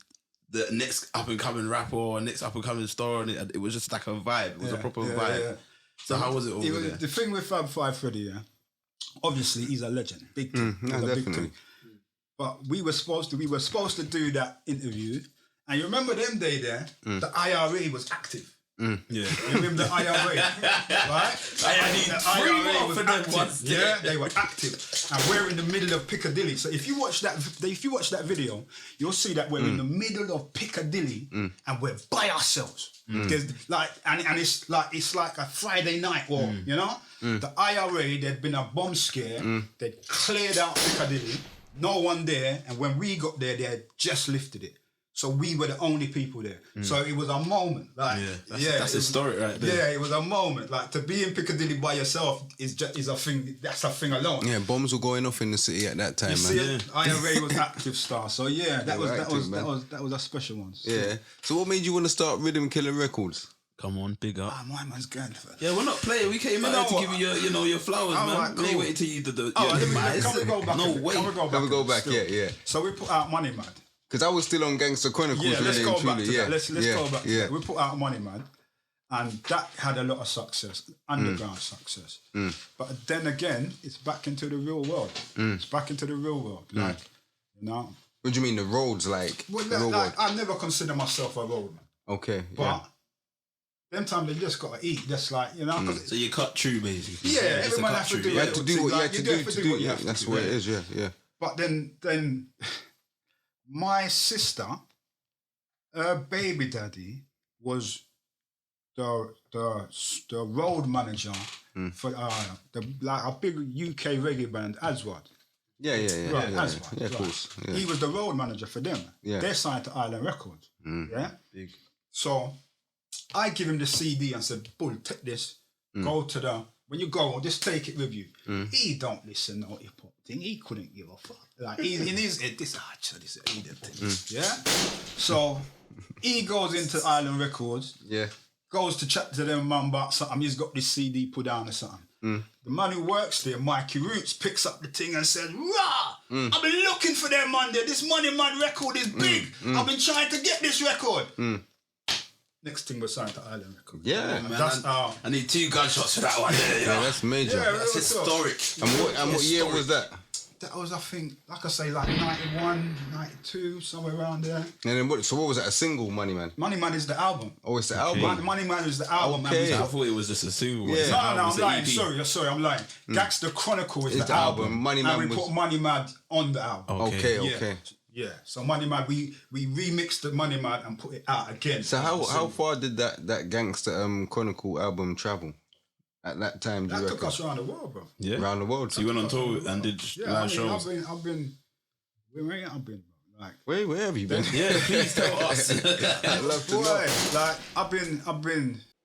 the next up and coming rapper or next up and coming star, and it was just like a vibe. It was a proper vibe. Yeah. So how was it over there? The thing with Fab Freddy, obviously he's a legend, big team. Definitely. But we were supposed to do that interview, and you remember them day there, the IRA was active. Yeah, you remember the IRA, right? The IRA was active. Yeah, they were active, and we're in the middle of Piccadilly. So if you watch that video, you'll see that we're in the middle of Piccadilly, and we're by ourselves. There's like, and it's like a Friday night, or you know, the IRA. There'd been a bomb scare. They'd cleared out Piccadilly, no one there, and when we got there, they had just lifted it. So we were the only people there. So it was a moment. Like, that's historic right there. Yeah, it was a moment. Like, to be in Piccadilly by yourself is a thing. That's a thing alone. Yeah, bombs were going off in the city at that time, man. IRA was active star. So yeah, that was a special one. So. Yeah. So what made you want to start Rhythm Killer Records? Come on, big up. My man's good. Yeah, we're not playing. We came out here to give you your flowers, man. Right, cool. We ain't waiting till you did the. Can we go back? No way. Can we go back? Yeah. So we put out Money Man. Because I was still on Gangster Chronicle. Yeah, let's go back to that. Let's go back to that. We put out Money Man, and that had a lot of success, underground success. But then again, it's back into the real world. It's back into the real world. Like, you know. What do you mean, the roads, like? Well, like I never consider myself a roadman. Okay. But them times they just got to eat. Just like, you know. So you cut true, basically. Yeah, everyone has to do. You had to do what you had to do. Yeah, that's what it is. Yeah. But then. My sister, her baby daddy was the road manager for a big UK reggae band, Aswad. Yeah. Aswad. Yeah, of course. Yeah. He was the road manager for them. Yeah. They signed to Island Records. Yeah. Big. So I give him the CD and said, "Bull, take this. Go to when you go, just take it with you." He don't listen no hip hop thing. He couldn't give a fuck. Like in his head, this thing. Yeah. So he goes into Island Records. Yeah. Goes to chat to them man about something. He's got this CD put down or something. The man who works there, Mikey Roots, picks up the thing and says, "Rah! I've been looking for them man there. This Money Man record is big. I've been trying to get this record." Next thing was signed to Island Records. Yeah, man. I need 2 gunshots for that one. Yeah, that's major. Yeah, that's historic. And what year was that? That was, I think, like I say, like 91, 92, somewhere around there. And then what was that? A single, Money Man? Money Man is the album. Oh, it's the album. Money Man is the album. Okay. I thought it was just a single. Yeah. No, I'm lying. Sorry, I'm lying. Gangster Chronicle is the album. Money Man and we put Money Man on the album. Okay. Yeah. So Money Man, we remixed the Money Man and put it out again. So how far did that Gangster Chronicle album travel? At that time, that took us around the world, bro. Yeah, around the world. So you went on tour and did live shows. I've been. Where have been? Like, where have you been? Yeah, please tell us. I'd love to know. Like,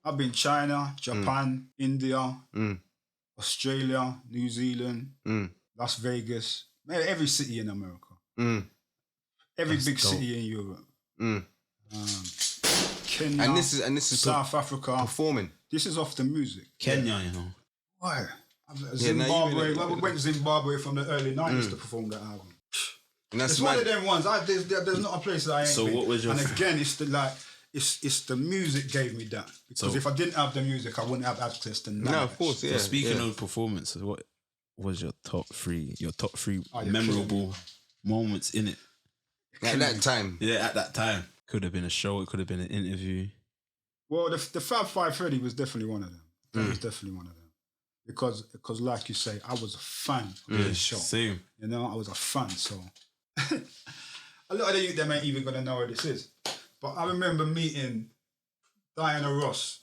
I've been China, Japan, India, Australia, New Zealand, Las Vegas, every city in America, every big city in Europe, Kenya, and this is South Africa. performing. This is off the music. Kenya, you know. Why? Zimbabwe. We went to Zimbabwe from the early 90s to perform that album. And that's it's one of them ones. There's not a place that I ain't So been. what was your... And again, it's the music gave me that. Because if I didn't have the music, I wouldn't have access to none of course, yeah. So speaking of performances, what was your top three memorable moments in it? At that time. Yeah, at that time. Could have been a show, it could have been an interview. Well, the Fab Five Freddy was definitely one of them. That was definitely one of them. Because like you say, I was a fan of the show. Same. You know, I was a fan, so... a lot of the youth, them ain't even going to know what this is. But I remember meeting Diana Ross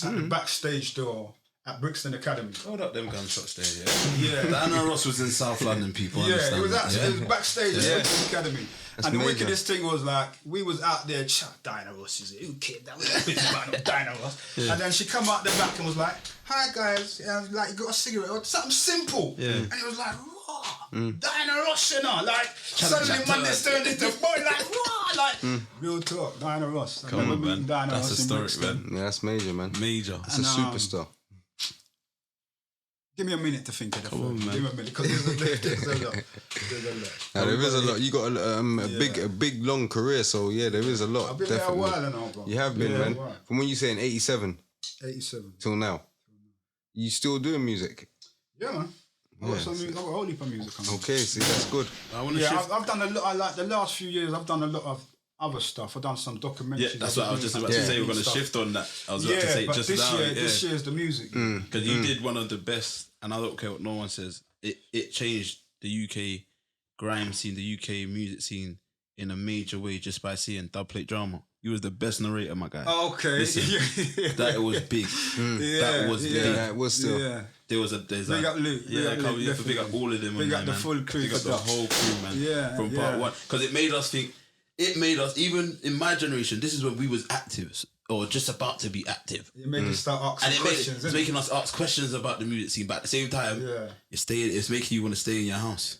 at the backstage door at Brixton Academy. Hold up them gunshots there, yeah? Yeah. Diana Ross was in South London, people understand. It was actually it was backstage at Brixton Academy. That's and the major. wickedest thing was like, we was out there, Diana Ross is it? Who cared? That was busy about no Diana Ross. And then she come out the back and was like, hi guys, like you got a cigarette or something simple. Yeah. And it was like, raw, Diana Ross, you know, like suddenly Monday's turned into boy, like raw, like real talk, Diana Ross. I remember meeting Diana That's Ross historic, in Brixton. man. Yeah, that's major, man. Major. It's a superstar. Give me a minute to think of the film. man. Give me a minute, because there's a lot. Now, there is a lot. You got a big, long career, so yeah, there is a lot. I've been definitely. there a while now, bro. You have been, man. From when you say in 87 87. till now, you still doing music? Yeah, man. I've got a whole heap of music coming. Okay, see, that's good. I want to shift. I've done a lot. Like the last few years, I've done a lot of other stuff. I've done some documentaries. Yeah, that's what I was just about to say. We're going to shift on that. I was about to say but just this now. year, this year's the music. Because you did one of the best, and I don't care what no one says. It changed the UK grime scene, the UK music scene in a major way just by seeing Dubplate Drama. You was the best narrator, my guy. Okay. Listen, that was big. That was big. Yeah, it was still. Yeah. There's Big up Luke. you have to big up all of them. Big man, up the man. full crew. Big up the whole crew, man. Yeah. From part one. Because it made us think, even in my generation, this is when we was active or just about to be active. It made us start asking And questions. it's making us ask questions about the music scene, but at the same time, it's making you want to stay in your house.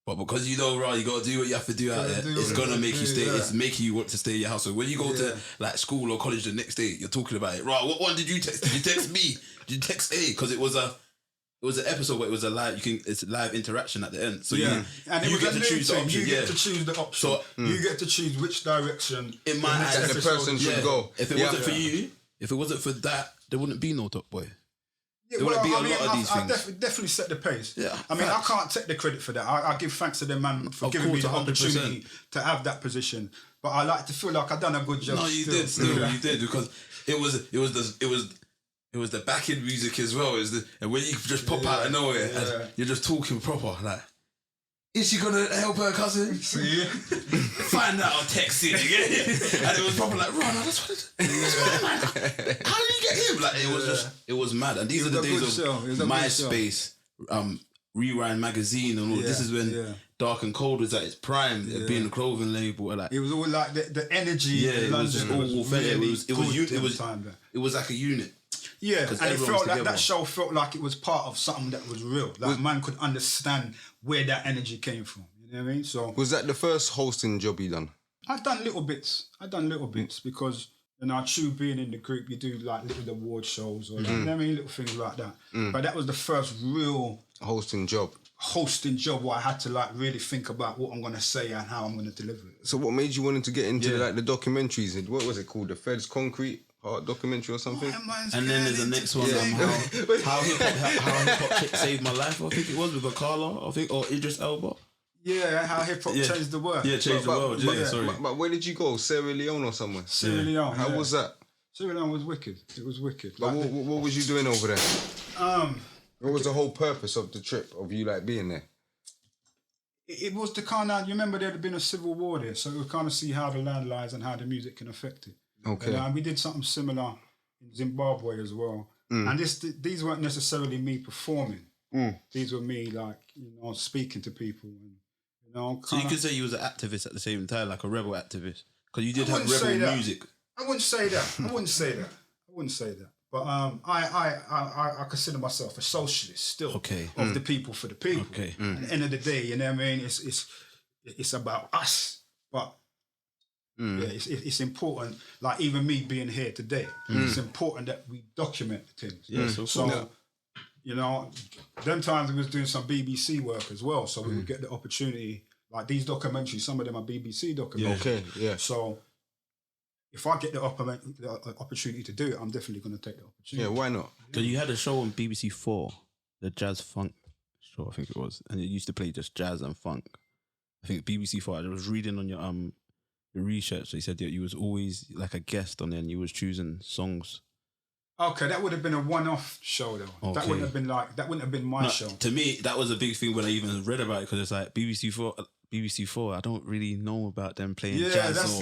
But because you know, right, you got to do what you have to do out there, it's going to make you stay, it's making you want to stay in your house. So when you go to like school or college the next day, you're talking about it. Right, what one did you text? Did you text B? Did you text A? Because it was an episode where it was it's live interaction at the end. So you get to choose the option. You get to choose the option. So you get to choose which direction in my eyes the person should go. If it wasn't for you, if it wasn't for that, there wouldn't be no Top Boy. Yeah, there wouldn't be a lot of these things. I definitely set the pace. Yeah, I mean, I can't take the credit for that. I give thanks to them, man, for giving me the 100%. opportunity to have that position. But I like to feel like I've done a good job. No, you did because it was the backing music as well. And when you just pop out of nowhere and you're just talking proper, like, is she gonna help her cousin? See? Find out or text it again. And it was proper like, Ron, I just wanted to, how did you get him? Like it was mad. And these are the days of MySpace, Rewind magazine and all. This is when Dark and Cold was at its prime, being a clothing label. Like, it was all like the energy. Yeah, it was just all authentic. It was like a unit. Yeah, and it felt like that show felt like it was part of something that was real. Like man could understand where that energy came from. You know what I mean? So was that the first hosting job you done? I've done little bits because true being in the group, you do like little award shows or you know what I mean, little things like that. But that was the first real hosting job where I had to like really think about what I'm gonna say and how I'm gonna deliver it. So what made you wanting to get into like the documentaries? What was it called? The Feds Concrete Heart documentary or something. And then there's the next one, how hip-hop saved my life, I think it was, with Akala, or Idris Elba. Yeah, how hip-hop changed the world. Yeah, changed the world, sorry. But where did you go? Sierra Leone or somewhere? Sierra Leone, How was that? Sierra Leone was wicked. It was wicked. But what was you doing over there? What was the whole purpose of the trip, of you like being there? It was the kind of, you remember there had been a civil war there, so we kind of see how the land lies and how the music can affect it. Okay. And we did something similar in Zimbabwe as well. And these weren't necessarily me performing. These were me, like, speaking to people. And, so you could say you was an activist at the same time, like a rebel activist, because you did have rebel music. I wouldn't say that. But I consider myself a socialist still. Okay. Of the people for the people. Okay. At the end of the day, you know what I mean? It's about us. But it's important, like even me being here today, it's important that we document things. Yeah, so them times we was doing some BBC work as well, so we would get the opportunity, like these documentaries, some of them are BBC documentaries. Okay, yeah. So if I get the opportunity to do it, I'm definitely going to take the opportunity. Yeah, why not? Because you had a show on BBC 4, the Jazz Funk show, I think it was, and it used to play just jazz and funk. I think BBC 4, I was reading on your research, so you said that you was always like a guest on there and you was choosing songs. Okay, that would have been a one-off show though. Okay. That wouldn't have been my show. To me, that was a big thing when I even read about it, because it's like BBC 4, I don't really know about them playing jazz that's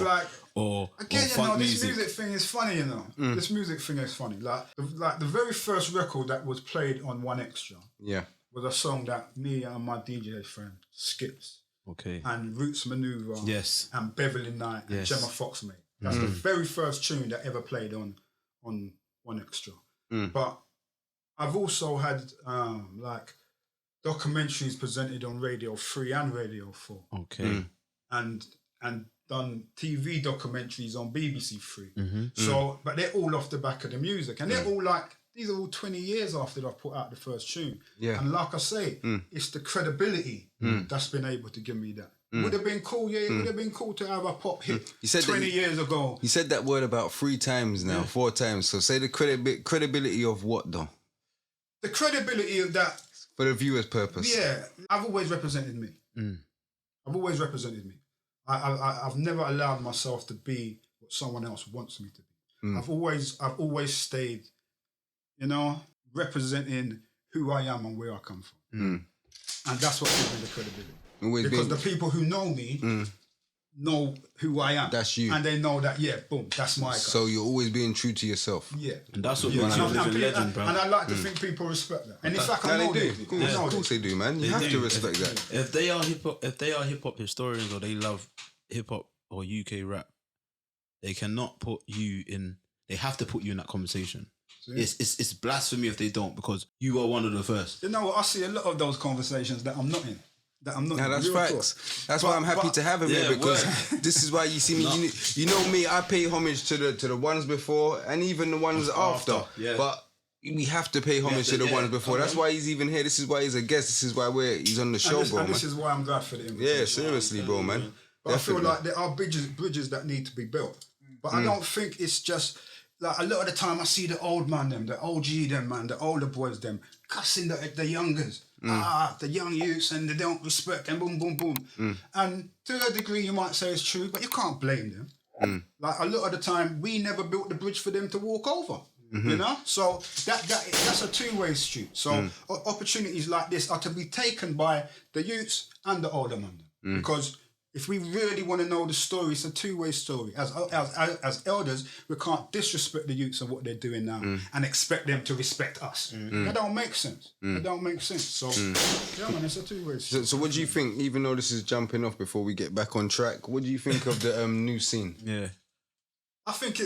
or funk music. This music thing is funny, This music thing is funny. Like the very first record that was played on One Extra was a song that me and my DJ friend Skips and Roots Maneuver and Beverly Knight and Gemma Fox made. That's the very first tune that ever played on One Extra. But I've also had like documentaries presented on Radio 3 and Radio 4. Okay. And done TV documentaries on BBC 3. So, but they're all off the back of the music. And they're all like, these are all 20 years after I've put out the first tune. Yeah. And like I say, it's the credibility that's been able to give me that. Would have been cool, it would have been cool to have a pop hit 20 years ago. You said that word about 3 times now, 4 times. So say the credibility of what though? The credibility of that. For the viewer's purpose. Yeah, I've always represented me. I've always represented me. I've never allowed myself to be what someone else wants me to be. I've always stayed, representing who I am and where I come from. And that's what gives me the credibility. Because the people who know me know who I am. That's you. And they know that, boom, that's my guy. So you're always being true to yourself. Yeah. And that's what makes you a living legend, bro. And I like to think people respect that. And in fact, I know they do. Of course they do, man. You have to respect that. If they are hip-hop historians, or they love hip-hop or UK rap, they cannot put you in, they have to put you in that conversation. It's blasphemy if they don't, because you are one of the first. You know what? I see a lot of those conversations that I'm not in. That's facts. That's why I'm happy to have him here, because this is why you see me. You know me. I pay homage to the ones before and even the ones after. Yeah. But we have to pay homage to the ones before. That's why he's even here. This is why he's a guest. This is why he's on the show, bro. And this is why I'm glad for the invitation. Yeah, seriously, bro, man. But definitely. I feel like there are bridges that need to be built. But I don't think it's just like, a lot of the time I see the old man them, the OG them, man, the older boys them cussing the youngers. The young youths, and they don't respect, and boom, boom, boom. And to a degree, you might say it's true, but you can't blame them. Like, a lot of the time, we never built the bridge for them to walk over. So that's a two-way street. So opportunities like this are to be taken by the youths and the older men, because if we really want to know the story, it's a two-way story. As elders, we can't disrespect the youths of what they're doing now and expect them to respect us. That don't make sense. That don't make sense. So, yeah, man, it's a two-way street. So what do you think, even though this is jumping off before we get back on track, what do you think of the new scene? Yeah. I think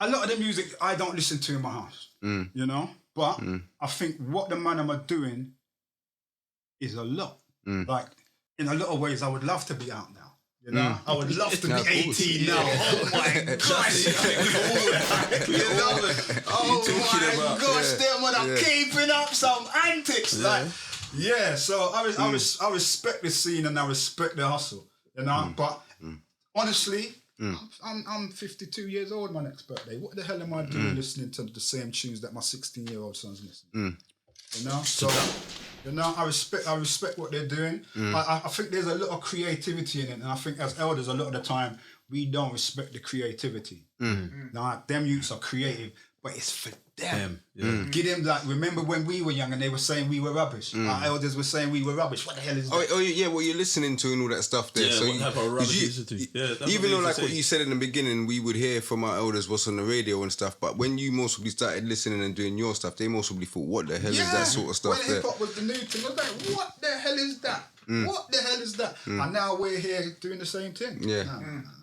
a lot of the music I don't listen to in my house, But I think what the man are doing is a lot. Like, in a lot of ways, I would love to be out now. I would love to be 18 now. Oh my gosh! Oh my gosh! Then when I'm keeping up some antics, So I respect the scene and I respect the hustle, But honestly, I'm 52 years old my next birthday. What the hell am I doing listening to the same tunes that my 16-year-old son's listening? You know, so I respect what they're doing. I think there's a lot of creativity in it, and I think as elders, a lot of the time we don't respect the creativity. Now, them youths are creative, but it's for them. Give them that. Remember when we were young and they were saying we were rubbish. Our elders were saying we were rubbish. What the hell is that? Oh yeah, what you're listening to and all that stuff there. Yeah, so what type of rubbish you listen to? Yeah, even though like what you said in the beginning, we would hear from our elders what's on the radio and stuff. But when you most probably started listening and doing your stuff, they most probably thought, "What the hell is that sort of stuff?" When hip-hop was the new thing, I was like, "What the hell is that? What the hell is that?" And now we're here doing the same thing. Yeah,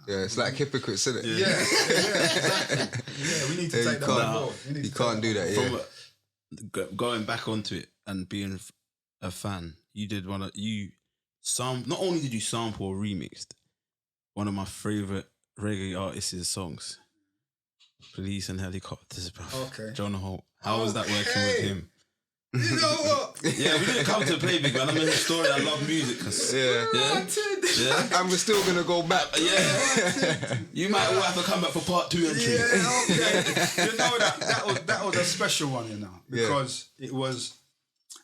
yeah, it's like hypocrites, isn't it? Yeah, exactly. Yeah, we need to take that on board. You can't do that. Yeah. Going back onto it and being a fan, you did not only did you sample or remixed one of my favorite reggae artists' songs, Police and Helicopters, bro. Okay. John Holt. How was that working with him? You know what? Yeah, we didn't come to play big, man. I'm in the story. I love music. And we're still gonna go back. You might all have to come back for part 2 and 3. Yeah, okay. You know that was a special one, you know, because it was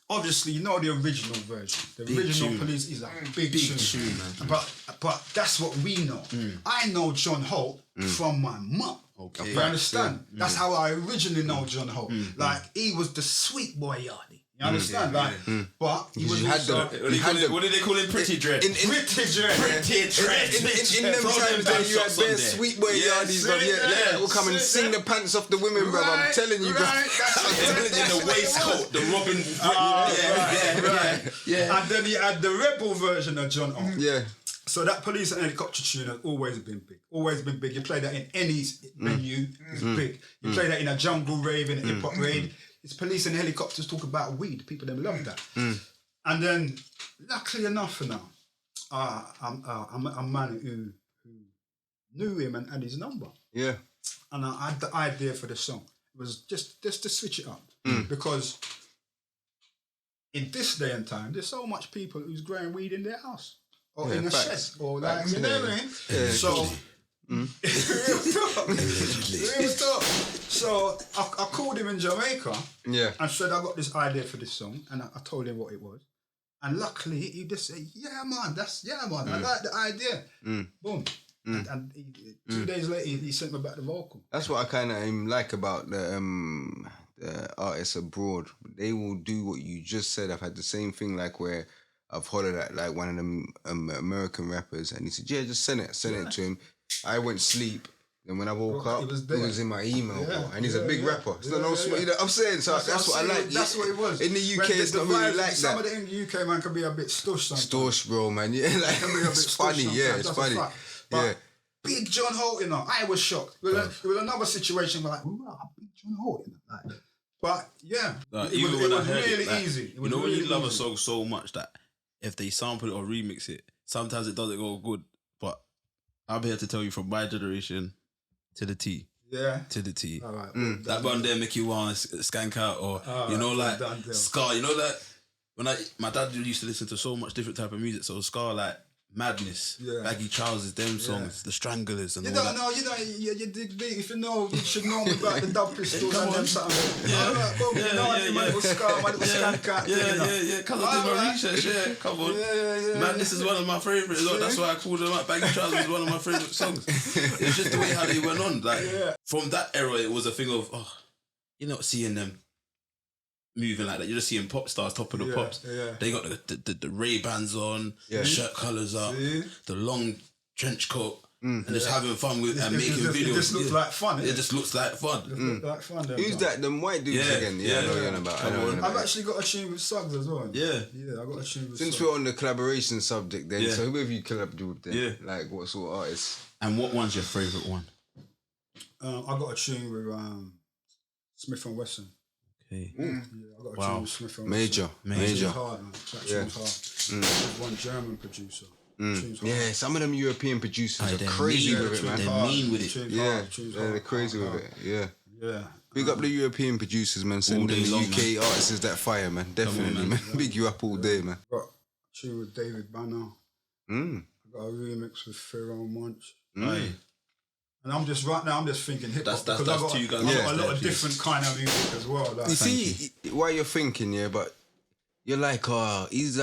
obviously, you know, the original version. The big original tune. Police is a big tune, man. But that's what we know. I know John Holt from my mum. Okay. You understand? That's how I originally know John Holt. Like, he was the sweet boy yardie. You understand? But he was what did they call him? Pretty Dread. Pretty Dread. In them times then you had bare sweet boy yardies, bro. Yeah, will come and sing the pants off the women, bro. I'm telling you, bro. I'm telling you, the waistcoat, the Robin. Yeah. And then he had the rebel version of John Holt. Yeah. So that Police and Helicopter tune has always been big. Always been big. You play that in any venue, it's big. You play that in a jungle rave, in a hip-hop rave. It's Police and Helicopters talk about weed. People them love that. And then, luckily enough now, I'm a man who knew him and had his number. Yeah. And I had the idea for the song. It was just to switch it up. Because in this day and time, there's so much people who's growing weed in their house. Or in a shed. Or like, you know what I mean? So, So I called him in Jamaica and said, I got this idea for this song, and I told him what it was. And luckily he just said, yeah man, I like the idea. Boom. And 2 days later he sent me back the vocal. That's what I kind of like about the artists abroad. They will do what you just said. I've had the same thing, like where I've hollered at like one of them American rappers, and he said, yeah, just send it to him. I went sleep, and when I woke up, it was in my email, bro. And he's a big rapper. So you know what I'm saying? So that's what I like. That's what it was. In the UK, it's not really like that. Some of the in the UK, man, can be a bit stush sometimes. Stush, bro, man. Yeah, like, it's funny. Yeah, it's funny. But big John Holt, you know, I was shocked. It was another situation where like, big John Holt, you know, like. But yeah, it was really easy. You know when you love a song so much that if they sample it or remix it, sometimes it doesn't go good. But I'm here to tell you, from my generation to the T. Yeah. To the T. All right. That one there make you want to skank out, or you know, like Scar. You know that when my dad used to listen to so much different type of music. So Scar, like Madness, Baggy Trousers, them songs, the Stranglers, and you all don't that. know, you dig deep. If you know, you should know about the Dub Pistols and them something. It was Scar, man, it was Skank Out. Yeah. Cause I did my research. Yeah, come on. Yeah. Madness is one of my favourites. That's why I called them out. Baggy Trousers is one of my favourite songs. It's just the way how they went on. Like from that era, it was a thing of you're not seeing them moving like that. You're just seeing pop stars, top of the pops. Yeah. They got the Ray-Bans on, the shirt colours up, the long trench coat, and just having fun with and making videos. It just looks like fun. It just looks like fun. Who's that? Them white dudes again? Yeah, I know you're on about. I've actually got a tune with Suggs as well. Yeah, I got a tune with Since we're on the collaboration subject then, so who have you collabed with then? Yeah. Like what sort of artists? And what one's your favourite one? I got a tune with Smith & Wesson. Okay. I got a tune with Smith & Wesson. Major. Hard, man. That tune's hard. There's one German producer. Yeah, some of them European producers are crazy with it, man. They're mean with it. They're crazy with it. Yeah. Big up the European producers, man. Send them the UK artists that fire, man. Definitely, man. Big you up all day, man. Got a tune with David Banner. I got a remix with Pharaoh Munch. And I'm just thinking hip hop because that's I've got a lot of different kind of music as well. Like, you see, while you're thinking, but you're like, he's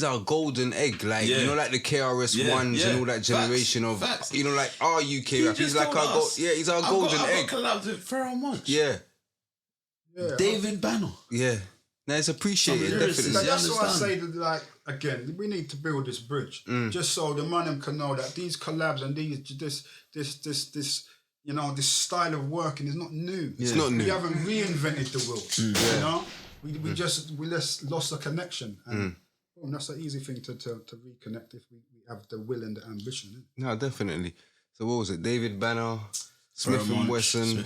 our golden egg, like you know, like the KRS ones and all that generation of, you know, like our UK rap. He's like our he's our golden egg. I've got collabs with Pharoah Monch. Yeah. David Banner. Yeah. No, it's appreciated, definitely. That's why I say that, like, again, we need to build this bridge just so the man can know that these collabs and this you know, this style of working is not new. It's not new. We haven't reinvented the wheel. You know, we just lost the connection, and that's an easy thing to reconnect if we have the will and the ambition. Isn't it? No, definitely. So what was it? David Banner, Smith and Wesson.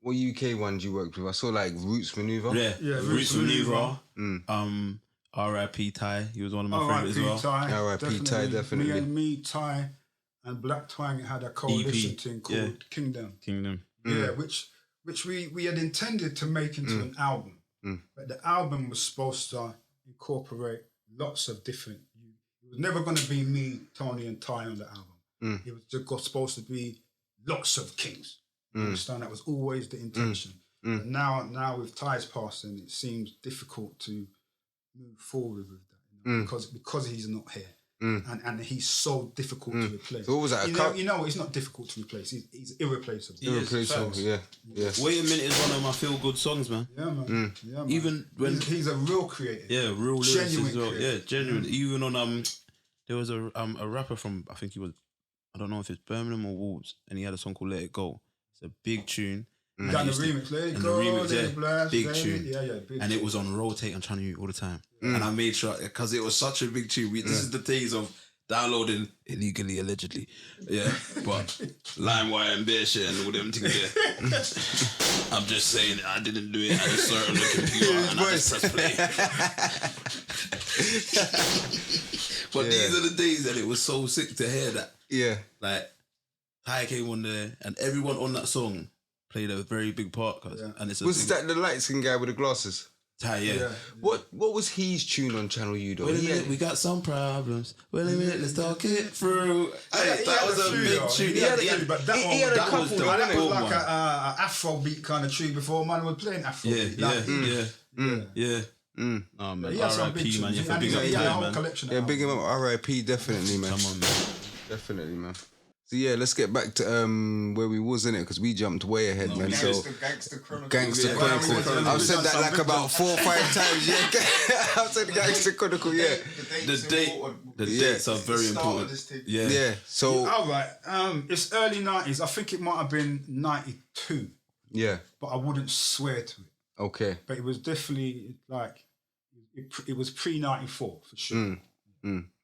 What UK ones you worked with? I saw like Roots Maneuver. Yeah, Roots Maneuver. R.I.P. Ty. He was one of my favourites as well. R.I.P. Ty, definitely. Me, Ty, and Black Twang had a coalition thing called Kingdom. Yeah, which we had intended to make into an album. But the album was supposed to incorporate lots of different... It was never going to be me, Tony and Ty on the album. It was just supposed to be lots of kings. You understand? That was always the intention. And now with Ty's passing, it seems difficult to move forward with that, you know, because he's not here. And he's so difficult to replace. So what was that? You know, he's not difficult to replace. He's irreplaceable. Irreplaceable, yeah. Wait a Minute is one of my feel-good songs, man. Yeah, man. Yeah, man. Even when... He's a real creator. Yeah, real lyrics genuine as well. creator. Yeah, genuine. Even on... There was a rapper from... I think he was... I don't know if it's Birmingham or Wolves. And he had a song called Let It Go. It's a big tune. Got the remix, Let It Go, big tune. Big and tune. it was on rotate on Channel U all the time. And I made sure, because it was such a big tune. This is the days of downloading illegally, allegedly. Yeah, but LimeWire and bear shit and all them things there. I'm just saying, I didn't do it. I just saw it on the computer and I just pressed play. But these are the days that it was so sick to hear that. Yeah. Like, Ty came on there and everyone on that song played a very big part. And it's was that the light skin guy with the glasses? Ty, yeah. What was his tune on Channel U though? Wait a minute, we got some problems. Wait a minute, let's talk it through. That was a big tune. He had a couple. That was like an a Afrobeat kind of tune before man was playing Afrobeat. Yeah. Oh man, R.I.P. man. You have to big up Ty, man. Yeah, big him up. R.I.P. Definitely, man. Come on, man. Definitely, man. So yeah, let's get back to where we was in it because we jumped way ahead, man. Gangster Chronicle. Gangster Chronicle. I've said that like about 4 or 5 times. Yeah, I've said Gangster Chronicle. Yeah, the dates are very important. Yeah. So all right, it's early 90s. I think it might have been 92. Yeah, but I wouldn't swear to it. Okay, but it was definitely like it was pre-94 for sure.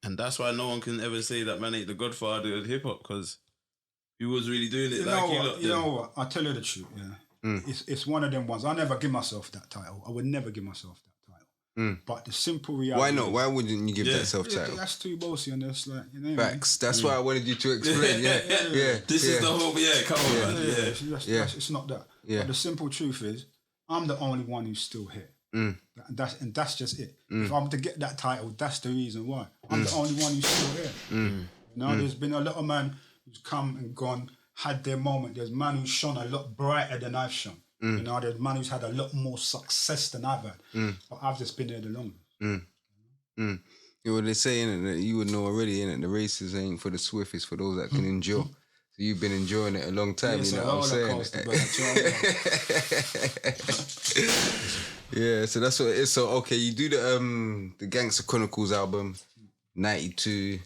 And that's why no one can ever say that man ain't the godfather of hip hop because he was really doing it. You know what? I'll tell you the truth. Yeah, it's one of them ones. I never give myself that title. I would never give myself that title. But the simple reality. Why not? Why wouldn't you give that self title? That's too bossy and that's like facts. That's why I wanted you to explain. Yeah. This is the whole. Yeah, come on, man. Yeah. It's not that. Yeah. But the simple truth is, I'm the only one who's still here. That's just it. If I'm to get that title, that's the reason why. I'm the only one who's still here. You know, there's been a lot of man who's come and gone, had their moment. There's man who's shone a lot brighter than I've shone. You know, there's man who's had a lot more success than I've had. But I've just been there the longest. You know what they say, innit, that you would know already, innit, the races ain't for the swift, it's for those that can endure. So you've been enjoying it a long time, you know what I'm saying? Yeah, so that's what it is. So okay, you do the Gangster Chronicles album, 92.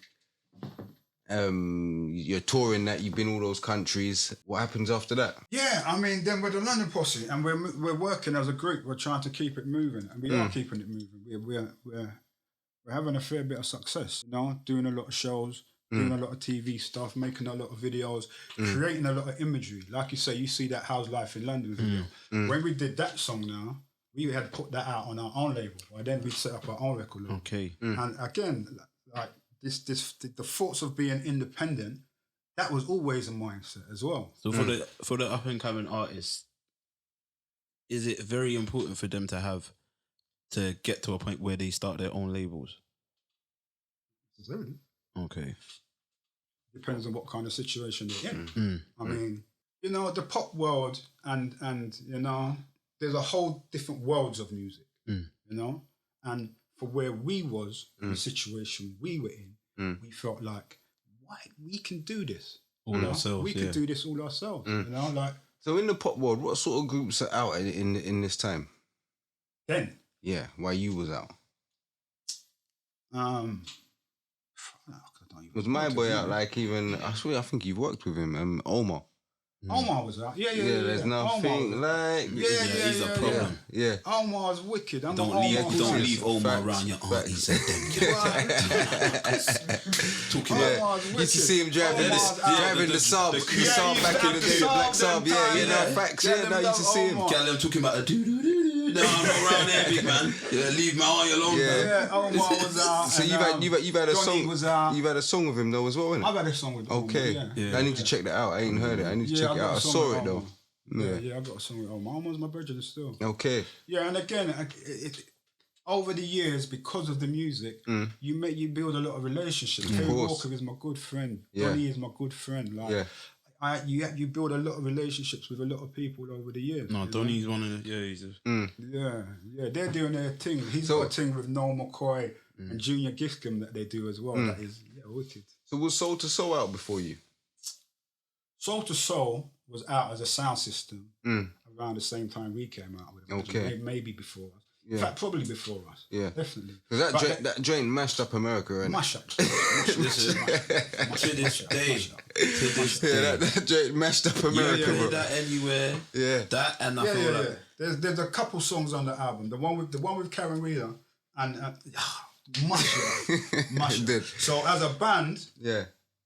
You're touring that. You've been all those countries. What happens after that? Yeah, I mean, then we're the London Posse, and we're working as a group. We're trying to keep it moving, and we are keeping it moving. We're having a fair bit of success. You know, doing a lot of shows, doing a lot of TV stuff, making a lot of videos, creating a lot of imagery. Like you say, you see that How's Life in London video. When we did that song now, we had put that out on our own label. But then we set up our own record label. Okay. And again, like the thoughts of being independent, that was always a mindset as well. So for the up and coming artists, is it very important for them to get to a point where they start their own labels? It's everything. Okay. Depends on what kind of situation they're in. I mean, you know, the pop world and you know, there's a whole different worlds of music, you know? And for where we was, in the situation we were in, we felt like, why, we can do this. All ourselves, we could do this all ourselves, you know? Like, so in the pop world, what sort of groups are out in this time? then. Yeah, while you was out. Was my boy out like even? I swear, I think you worked with him. Omar. Omar was out. Yeah. There's nothing like. He's a problem. Yeah. Omar's wicked. Don't leave Omar around your aunt. He said talking about. You used to see him driving the Saab back in the day, the black Saab. Yeah, facts. Yeah, no, you used to see him. Them talking about a do. No, I'm not around there, big man. Yeah, leave my eye alone. Yeah, Omar was out. So you've had a song. Was out. You've had a song with him though as well, innit? I've had a song with Omar. Okay. I need to check that out. I ain't heard it. I need to check it out. I saw it though. Yeah, I got a song with Omar. Omar's my brother still. Okay. Yeah, and again, over the years, because of the music, you build a lot of relationships. Terry Walker is my good friend. Donnie is my good friend. Like, you build a lot of relationships with a lot of people over the years. No, Donnie's one of the they're doing their thing. He's got a thing with Noel McCoy and Junior Giscombe that they do as well. That is wicked. So was Soul to Soul out before you? Soul to Soul was out as a sound system around the same time we came out with it. Okay. Maybe before us. In fact, probably before us. Yeah. Definitely. Because that joint mashed up America, right? Mash up. To this day. That joint mashed up America, bro. That anywhere. Yeah. That and I feel like... There's a couple songs on the album. The one with Karen Wheeler and mash it. So as a band,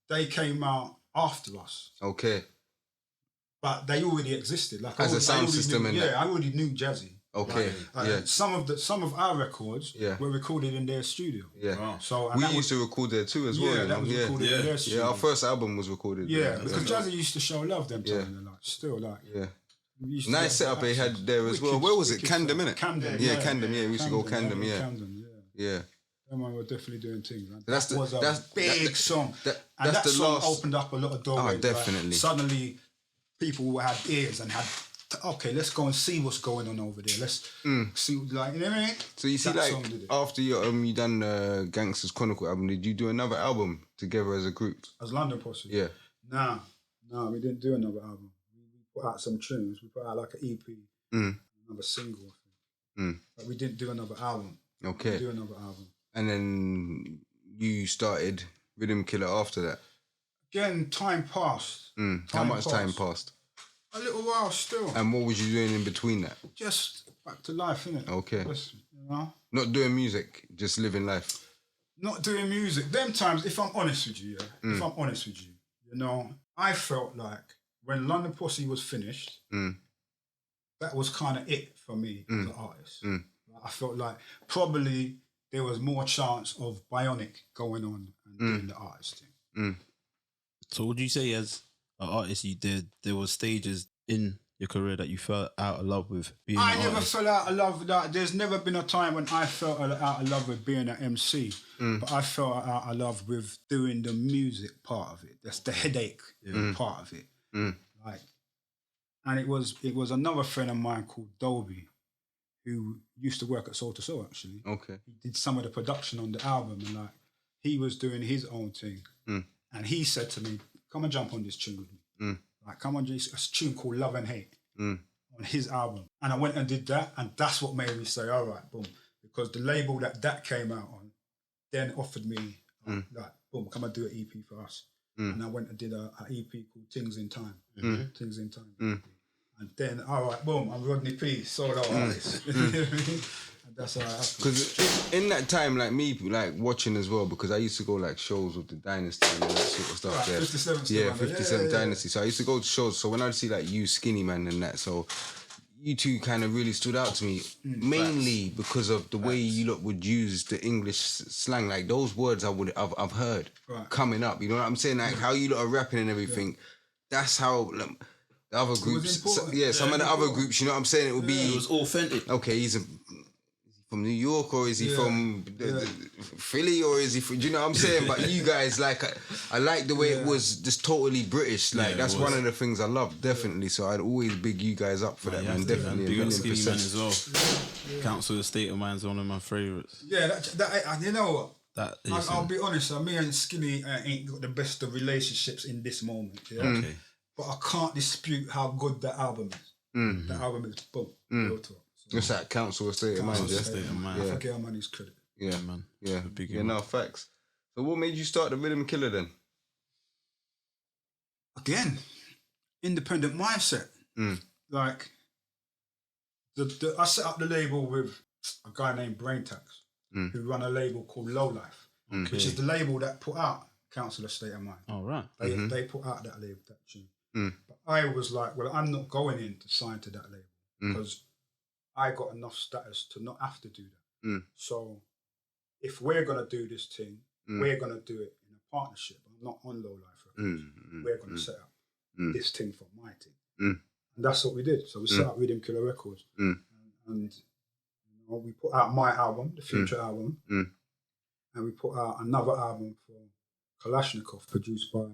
they came out after us. Okay. But they already existed. Like as a sound system, I already knew Jazzy. Okay. Some of our records were recorded in their studio. Yeah. Wow. So we used to record there too as well. Yeah, that was recorded in their studio. Yeah, our first album was recorded there. Yeah, because Jazzy used to show love them time. Like, still like. Yeah. Nice setup they had there as well. Where was it? Camden, innit? Camden. Yeah, Camden. Yeah, we used to go Camden. Yeah. Camden. Yeah. Them were definitely doing things. Man. That's a big song. And that song opened up a lot of doorways. Oh, definitely. Like, suddenly, people who had ears and had. Okay, let's go and see what's going on over there. Let's see, like, you know what I mean? So you see, that like, after you done Gangster's Chronicle album, did you do another album together as a group? As London Posse? Yeah. No, we didn't do another album. We put out some tunes. We put out like an EP, another single, I think. But we didn't do another album. Okay. We didn't do another album. And then you started Rhythm Killer after that? Again, time passed. How much time passed? A little while still. And what was you doing in between that? Just back to life, innit? Okay. Just, you know? Not doing music, just living life. Not doing music. Them times, if I'm honest with you, if I'm honest with you, you know, I felt like when London Posse was finished, that was kind of it for me as an artist. I felt like probably there was more chance of Bionic going on and doing the artist thing. So would you say as an artist there were stages in your career that you felt out of love with being an artist? I never fell out of love with that. There's never been a time when I felt out of love with being an MC, but I felt out of love with doing the music part of it. That's the headache part of it. Like, and it was another friend of mine called Dolby, who used to work at Soul to Soul actually. Okay. He did some of the production on the album, and like he was doing his own thing. And he said to me, come and jump on this tune with me. Like, come on, this a tune called Love and Hate on his album. And I went and did that, and that's what made me say, all right, boom. Because the label that came out on then offered me, like, boom, come and do an EP for us. And I went and did an EP called Things in Time. Things in Time. And then, all right, boom, I'm Rodney P, solo artist. And that's how it happened. Because in that time, like me, like watching as well, because I used to go like shows with the Dynasty and all that sort of stuff. Right, 57th. Yeah, 57th Dynasty. So I used to go to shows. So when I'd see like you, Skinny Man and that, so you two kind of really stood out to me, mainly because of the way you lot would use the English slang. Like those words I've heard coming up. You know what I'm saying? Like how you lot are rapping and everything. That's how... Like, the other groups, some of the other groups, you know what I'm saying? It would be... It was authentic. Okay, he's from New York or is he from Philly or is he from, do you know what I'm saying? But you guys, like, I like the way it was just totally British. Like, that's one of the things I love, definitely. So I'd always big you guys up for that, man. Definitely. Big up Skinny Man as well. Council State of Mind's one of my favourites. Yeah, you know what? I'll be honest, me and Skinny ain't got the best of relationships in this moment. Yeah? Okay. But I can't dispute how good that album is. The album is boom. Real talk. It's that Council State of Mind, yeah? State of Mind. I forget how money's credit. Yeah, man. Yeah, no, facts. So what made you start the Rhythm Killer then? Again, independent mindset. Like, I set up the label with a guy named Brain Tax, who run a label called Low Life, which is the label that put out Council State of Mind. Oh, right. They put out that label, that tune. But I was like, well, I'm not going in to sign to that label because I got enough status to not have to do that. So if we're going to do this thing, we're going to do it in a partnership. I'm not on Low Life Records. We're going to set up this thing for my team. And that's what we did. So we set up Rhythm Killer Records. And you know, we put out my album, the Future album. And we put out another album for Kalashnikov, produced by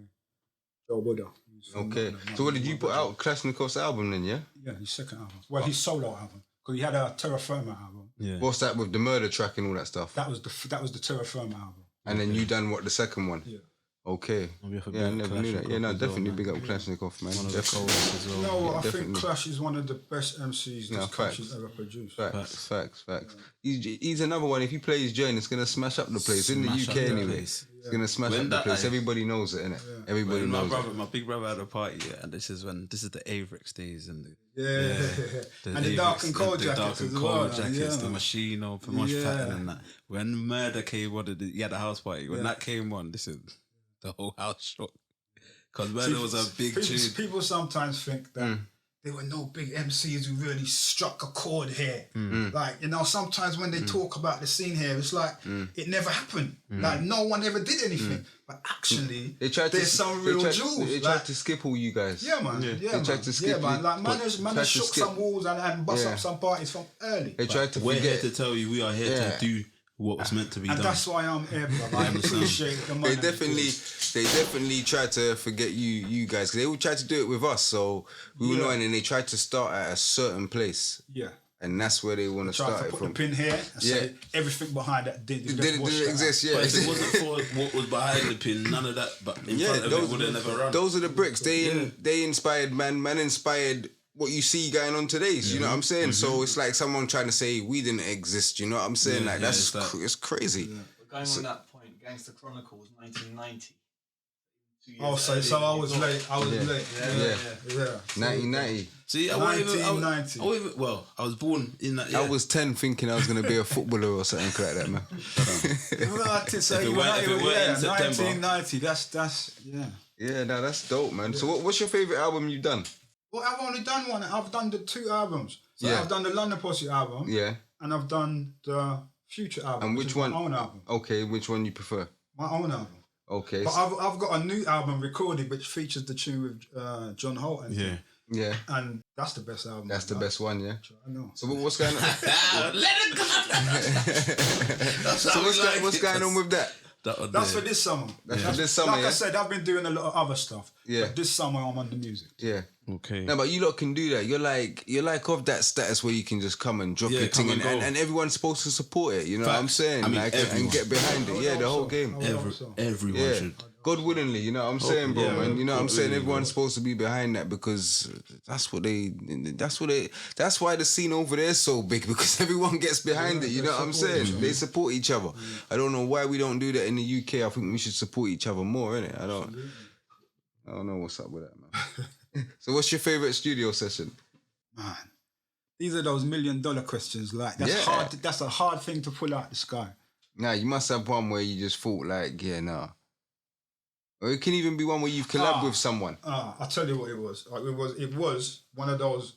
Joe Buddha. Okay. So what did you put out? Kalashnikov's album then, yeah? Yeah, his second album. Well, his solo album. Because he had a Terra Firma album. Yeah. What's that with the murder track and all that stuff? That was the Terra Firma album. And then you done what, the second one? Yeah. Okay. Yeah, I never knew that. Yeah, no, definitely big up Kalashnikov, man. One of the coldest as well. You know what, I think Clash is one of the best MCs this country's ever produced. Facts. He's another one, if he plays Jane, it's going to smash up the place. In the UK anyway. It's going to smash up the place. Everybody knows it, innit? Everybody knows it. My big brother had a party, and this is the Avrex days and and the dark and cold jackets as well. The machine or much pattern and that. When Murder came on, he had a house party. When that came on, the whole house shook. Because Murder was a big tune. People sometimes think that there were no big MCs who really struck a chord here. Like, you know, sometimes when they talk about the scene here, it's like it never happened. Like, no one ever did anything. But actually, there's some real jewels. They tried to skip all you guys. Yeah, man. They tried to skip man. Like, man shook some walls and bust up some parties from early. They tried to We're here to tell you we are here to do what was meant to be done. And that's why I'm here, brother. I appreciate the money. They definitely tried to forget you guys, because they all tried to do it with us, so we were knowing, and they tried to start at a certain place. Yeah. And that's where they want to start it from. Put the pin here and say everything behind that didn't exist. Yeah, but if it wasn't for what was behind the pin, none of that. But in front of it would have never run. Those are the bricks. They inspired man inspired what you see going on today. You know what I'm saying? So it's like someone trying to say we didn't exist. You know what I'm saying? Like that's it's crazy. Yeah. But going on that point, Gangster Chronicle was 1990. Oh, so I was late. I was late. Yeah. 1990. See, 1990. I was born in that year. I was 10 thinking I was going to be a footballer or something like that, man. If it were in September. 1990, that's. Yeah, no, that's dope, man. So what's your favourite album you've done? Well, I've only done one. I've done the 2 albums. So I've done the London Posse album. Yeah. And I've done the Future album. And which one? My own album. Okay, which one you prefer? My own album. Okay. But I've got a new album recorded which features the tune with John Holt. Yeah. And that's the best album. That's the best one, yeah? I know. So what's going on? Let it go! So what's going on with that? That's for this summer. That's for this summer, Like I said, I've been doing a lot of other stuff. Yeah. But this summer I'm on the music. Yeah. Okay. No, but you lot can do that. You're like of that status where you can just come and drop your thing and everyone's supposed to support it. You know what I'm saying? And get behind it. Yeah, the whole game. Everyone should. God willingly, you know what I'm saying, bro, man. You know what I'm saying? Everyone's supposed to be behind that because that's why the scene over there is so big, because everyone gets behind it, you know what I'm saying? They support each other. I don't know why we don't do that in the UK. I think we should support each other more, innit? I don't know what's up with that, man. So what's your favourite studio session? Man, these are those $1 million questions. Like, that's hard. That's a hard thing to pull out the sky. Nah, you must have one where you just thought like, or it can even be one where you've collabed with someone. I'll tell you what it was. It was one of those,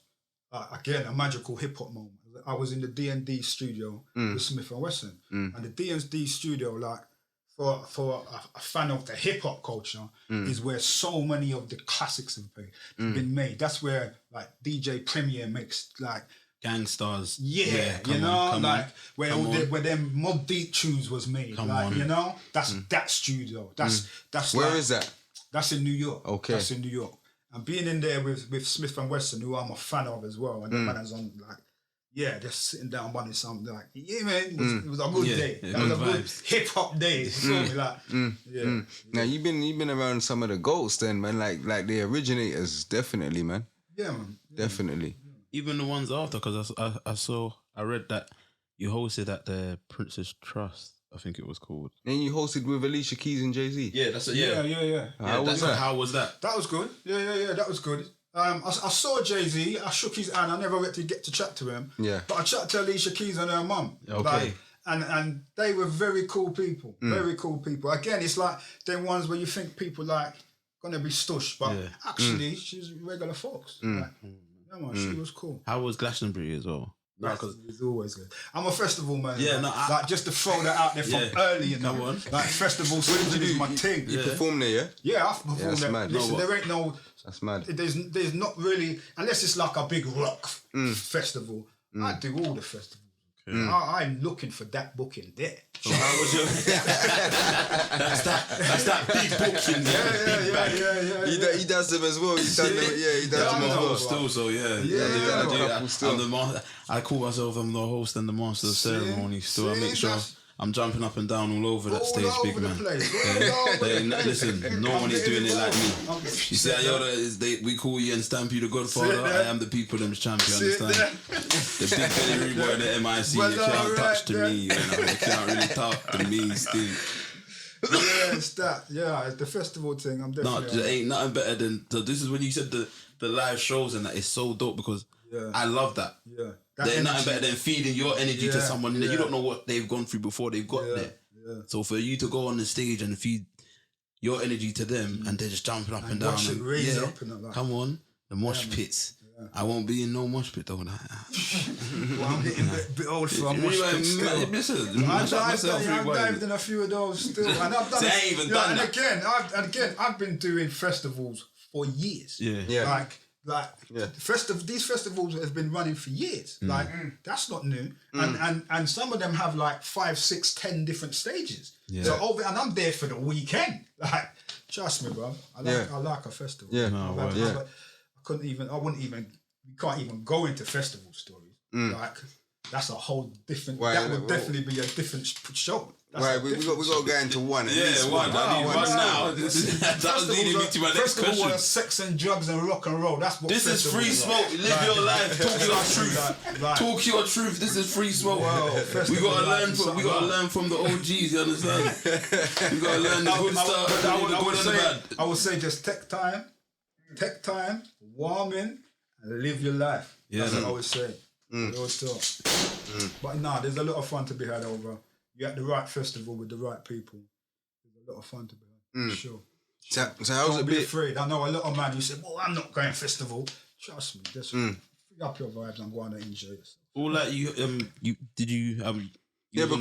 again, a magical hip-hop moment. I was in the D&D studio with Smith & Wesson. And the D&D studio, like, for a fan of the hip-hop culture, is where so many of the classics have been made. That's where, like, DJ Premier makes, like, Gangsters. Yeah, you know, like where them Mob Deep tunes was made. You know, that's that studio. That's Where is that? That's in New York. Okay. That's in New York. And being in there with Smith and Wesson, who I'm a fan of as well, and the man is on like, just sitting down running something like, man, it was a good day. That was a good hip hop day. You feel me? Like, Now you've been around some of the goats then, man. Like the originators, definitely, man. Yeah, man. Definitely. Even the ones after, because I read that you hosted at the Princess Trust, I think it was called. And you hosted with Alicia Keys and Jay-Z. Yeah, that's it. Yeah. How was that? How was that? That was good. Yeah, that was good. I saw Jay-Z, I shook his hand, I never got to chat to him. Yeah. But I chatted to Alicia Keys and her mum. Okay. And they were very cool people. Very cool people. Again, it's like them ones where you think people like gonna be stush, but actually she's regular folks. Like, she was cool. How was Glastonbury as well? No, because it's always good. I'm a festival man. Yeah, like just to throw that out there from early, you know. Come on. Like festival season is my thing. You performed there, yeah? Yeah, I've performed that's there. mad. Listen, there ain't no. That's mad. There's not really, unless it's like a big rock festival. I do all the festivals. I'm looking for that booking there. So how was your? that's that big booking. Yeah. He does them as well. He does them as well. Still, so I call myself I'm the host and the master of ceremony. Still, I make sure I'm jumping up and down all over that stage, big man. Listen, no one is doing it like me. You see, we call you and stamp you the Godfather. I am the people them's champion. Understand? The big belly rude boy in the MIC. You can't touch to me. You can't really talk to me, Steve. It's that. Yeah, it's the festival thing. I'm definitely. No, there ain't nothing better than. So this is when you said the live shows and that is so dope because I love that. Yeah. There's nothing better than feeding your energy to someone that you don't know what they've gone through before they've got there. Yeah. So for you to go on the stage and feed your energy to them and they're just jumping up and down. Watch it raise up and like. Come on, the mosh pits. Yeah. I won't be in no mosh pit though. Well, I'm getting a bit old for a mosh pit still. Listen, I've dived in a few of those still. And I've done I ain't even done that. And again, I've been doing festivals for years. Yeah. These festivals have been running for years. Like that's not new. And some of them have like 5, 6, 10 different stages. Yeah. So and I'm there for the weekend. Like, trust me, bro. I like a festival. Yeah. I wouldn't even. You can't even go into festival stories. Like that's a whole different. That would definitely be a different show. Right, we got to go into one. One now. That was leading me to my next question. Was sex and drugs and rock and roll. That's what. This is 3Smoke. Live your life. Talk your truth. Talk your truth. This is 3Smoke. We gotta learn from the OGs. You understand? We gotta learn the good stuff. The good and the bad. I would say just take time, warm in, and live your life. That's what I would say. But there's a lot of fun to be had over. You're at the right festival with the right people. There's a lot of fun to be had, for sure. So how's it be afraid. I know a lot of men who say, well, I'm not going festival. Trust me, just free up your vibes and go on and enjoy yourself. All that you on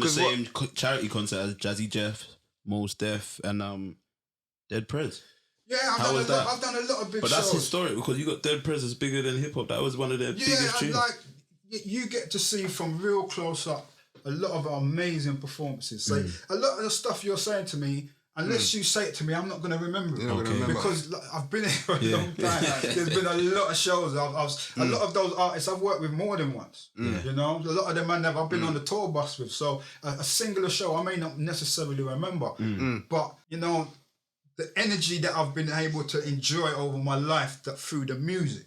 the same charity concert as Jazzy Jeff, Mos Def, and Dead Prez. Yeah, I've done a lot of big shows. But that's historic because you got Dead Prez is bigger than hip hop. That was one of their biggest tunes. Like you get to see from real close up a lot of amazing performances. So a lot of the stuff you're saying to me, unless you say it to me, I'm not going to remember it. Because I've been here for a long time. There's been a lot of shows. A lot of those artists I've worked with more than once. You know, a lot of them I've been on the tour bus with. So a singular show I may not necessarily remember, but you know, the energy that I've been able to enjoy over my life through the music.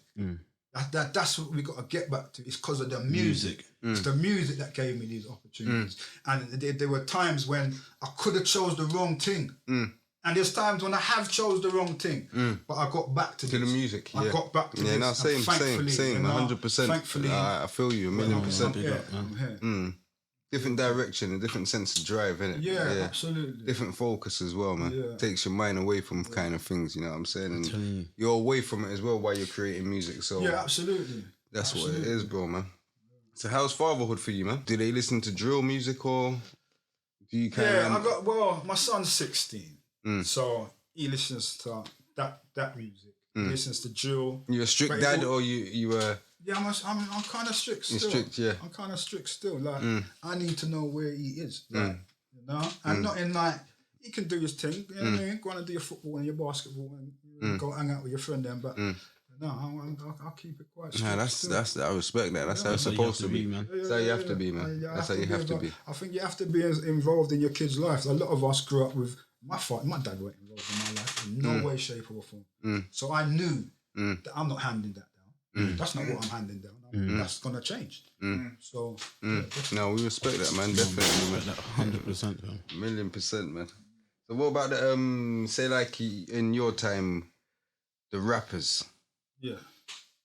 That's what we got to get back to. It's because of the music. It's the music that gave me these opportunities. And there were times when I could have chose the wrong thing. And there's times when I have chose the wrong thing. But I got back to the music. I got back to this. No, same, 100%. Thankfully. I feel you, 1,000,000%. I'm here. Different direction, a different sense of drive, innit? Yeah, absolutely. Different focus as well, man. Yeah. Takes your mind away from kind of things, you know what I'm saying? And you're away from it as well while you're creating music. So yeah, absolutely. That's what it is, bro, man. So how's fatherhood for you, man? Do they listen to drill music or do you kind of... my son's 16. So he listens to that music. He listens to drill. You a strict dad or you Yeah, I'm kind of strict still. You're strict, yeah. I'm kind of strict still. Like, I need to know where he is. Like, you know? And not in like, he can do his thing. You know what I mean? Go on and do your football and your basketball and go hang out with your friend then. But no, I'll keep it quite strict. Nah, I respect that. That's how it's supposed to be, man. That's how you have to be, man. That's how you have to be. I think you have to be as involved in your kids' lives. A lot of us grew up with my dad weren't involved in my life in no way, shape or form. So I knew that I'm not handing that down. That's not what I'm handing down. That's gonna change. So no, we respect that, man. Definitely, man. 100%, man. 1,000,000%, man. So what about the say like in your time, the rappers? Yeah.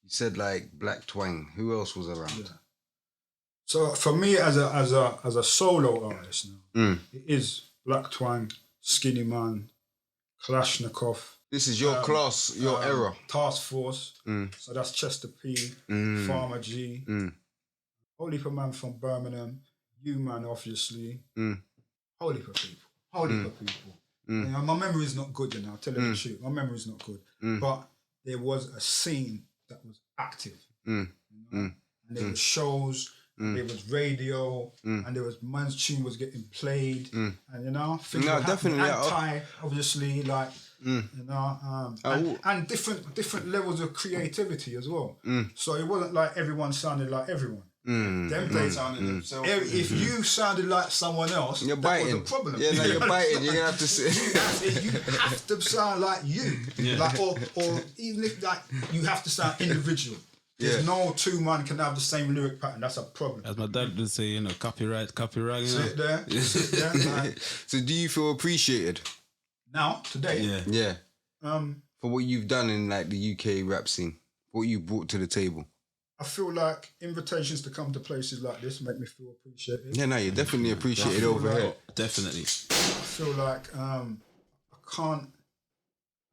You said like Black Twang. Who else was around? Yeah. So for me as a solo artist now, it is Black Twang, Skinny Man, Kalashnikov. This is your class, your era. Task Force. So that's Chester P, Farmer G, whole heap of man from Birmingham, you man obviously, whole heap of people, whole heap of people. You know, my memory is not good, you know, I'll tell you the truth. My memory is not good. But there was a scene that was active. You know? And there was shows, there was radio, and there was man's tune was getting played, and you know, things were definitely. Obviously, like you know, and different levels of creativity as well. So it wasn't like everyone sounded like everyone. Them days sounded themselves. If you sounded like someone else, you're biting. Was a problem. Yeah, no, you're biting. You're gonna have to sit. You have to sound like you, like or even if like you have to sound individual. There's no two man can have the same lyric pattern. That's a problem. As my dad would say, you know, copyright. You know? Sit there. Like, so do you feel appreciated now today? Yeah. For what you've done in like the UK rap scene, what you brought to the table. I feel like invitations to come to places like this make me feel appreciated. Yeah, no, you're definitely appreciated over here. Definitely. I feel like I can't,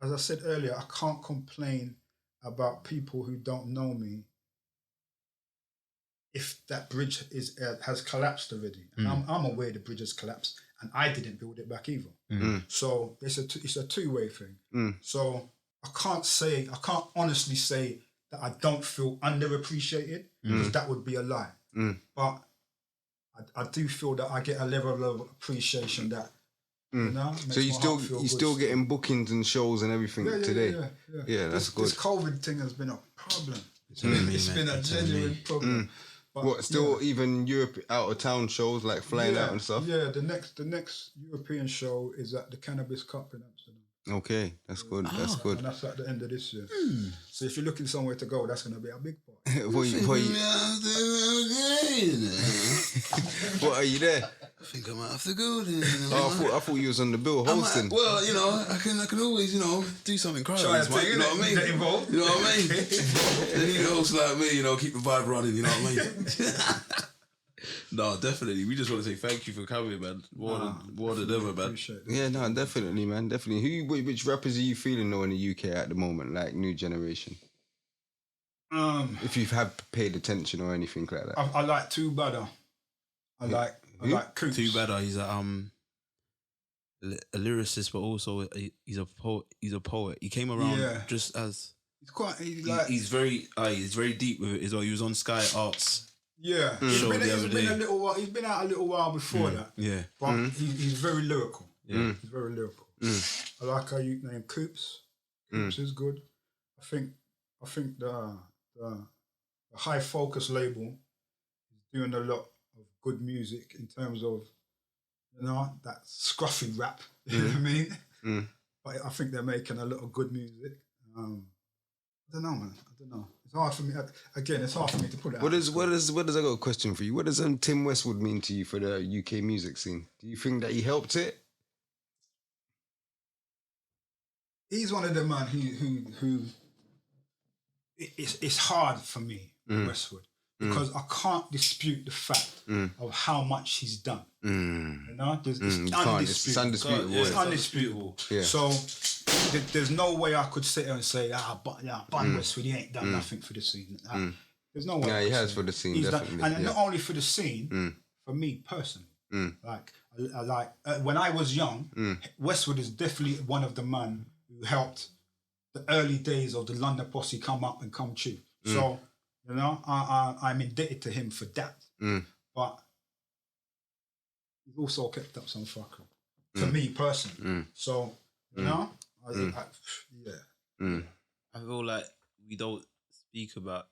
as I said earlier, I can't complain about people who don't know me if that bridge has collapsed already. And I'm aware the bridge has collapsed and I didn't build it back either. So it's a two-way thing. So I can't honestly say that I don't feel underappreciated because that would be a lie. But I do feel that I get a level of appreciation that you know. So you still getting bookings and shows and everything today. Yeah, that's good. This COVID thing has been a problem. It's been a genuine problem. But, what still even Europe out of town shows like flying out and stuff? Yeah, the next European show is at the Cannabis Cup in Amsterdam. Okay, that's good. That's good. And that's at the end of this year. So if you're looking somewhere to go, that's going to be a big part. What are you there? I think I might have to go then. Oh, I thought you was on the bill hosting. Well, you know, I can always, you know, do something crazy. You know what I mean? Get involved. You know what I mean? They need a host like me, you know, keep the vibe running, you know what I mean? No, definitely. We just want to say thank you for coming, man. More than ever, man. Yeah, no, definitely, man. Definitely. Which rappers are you feeling though in the UK at the moment, like new generation? If you have paid attention or anything like that. I like Too Badder. I like Coops. Too Badder. He's a lyricist, but also he's a poet. He's a poet. He came around just as he's very deep with it as well. He was on Sky Arts. Yeah, he's been a little while. He's been out a little while before that. Yeah, but he's very lyrical. Yeah, he's very lyrical. I like how you name Coops. Coops is good. I think the High Focus label is doing a lot of good music in terms of, you know, that scruffy rap. You know what I mean? But I think they're making a lot of good music. I don't know, man. I don't know. It's hard for me. Again, it's hard for me to put it out. What does I got a question for you? What does Tim Westwood mean to you for the UK music scene? Do you think that he helped it? He's one of the man who it's hard for me, Westwood, because I can't dispute the fact of how much he's done. You know, it's undisputable. It's undisputable. Yeah. So there's no way I could sit here and say, Bun Westwood, he ain't done nothing for the scene. There's no way. Yeah, he has for the scene, definitely. And not only for the scene, for me personally. When I was young, Westwood is definitely one of the men who helped the early days of the London Posse come up and come true. So You know, I'm indebted to him for that. But he's also kept up some fuckery to me personally. So, you know, I feel like we don't speak about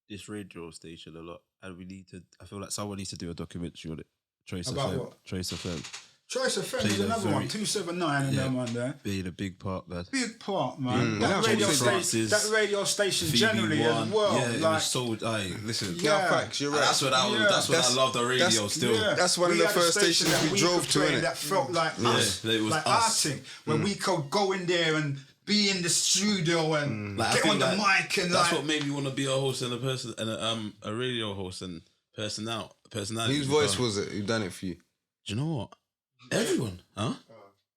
this radio station a lot, and I feel like someone needs to do a documentary on it. Choice About FM. what? Choice FM. Choice of Friends is another one, 279 and them one there. Being a big part, man. Big part, man. That radio station generally as well. Yeah, it like, was so. Listen, facts, you're right. That's when I love the radio still. Yeah. That's one of the first stations we drove to, innit? That felt like us, it was like us. our thing, where we could go in there and be in the studio and get on the mic and that's what made me want to be a host and a radio host and personality. Whose voice was it? Who done it for you? Do you know what? Everyone, huh?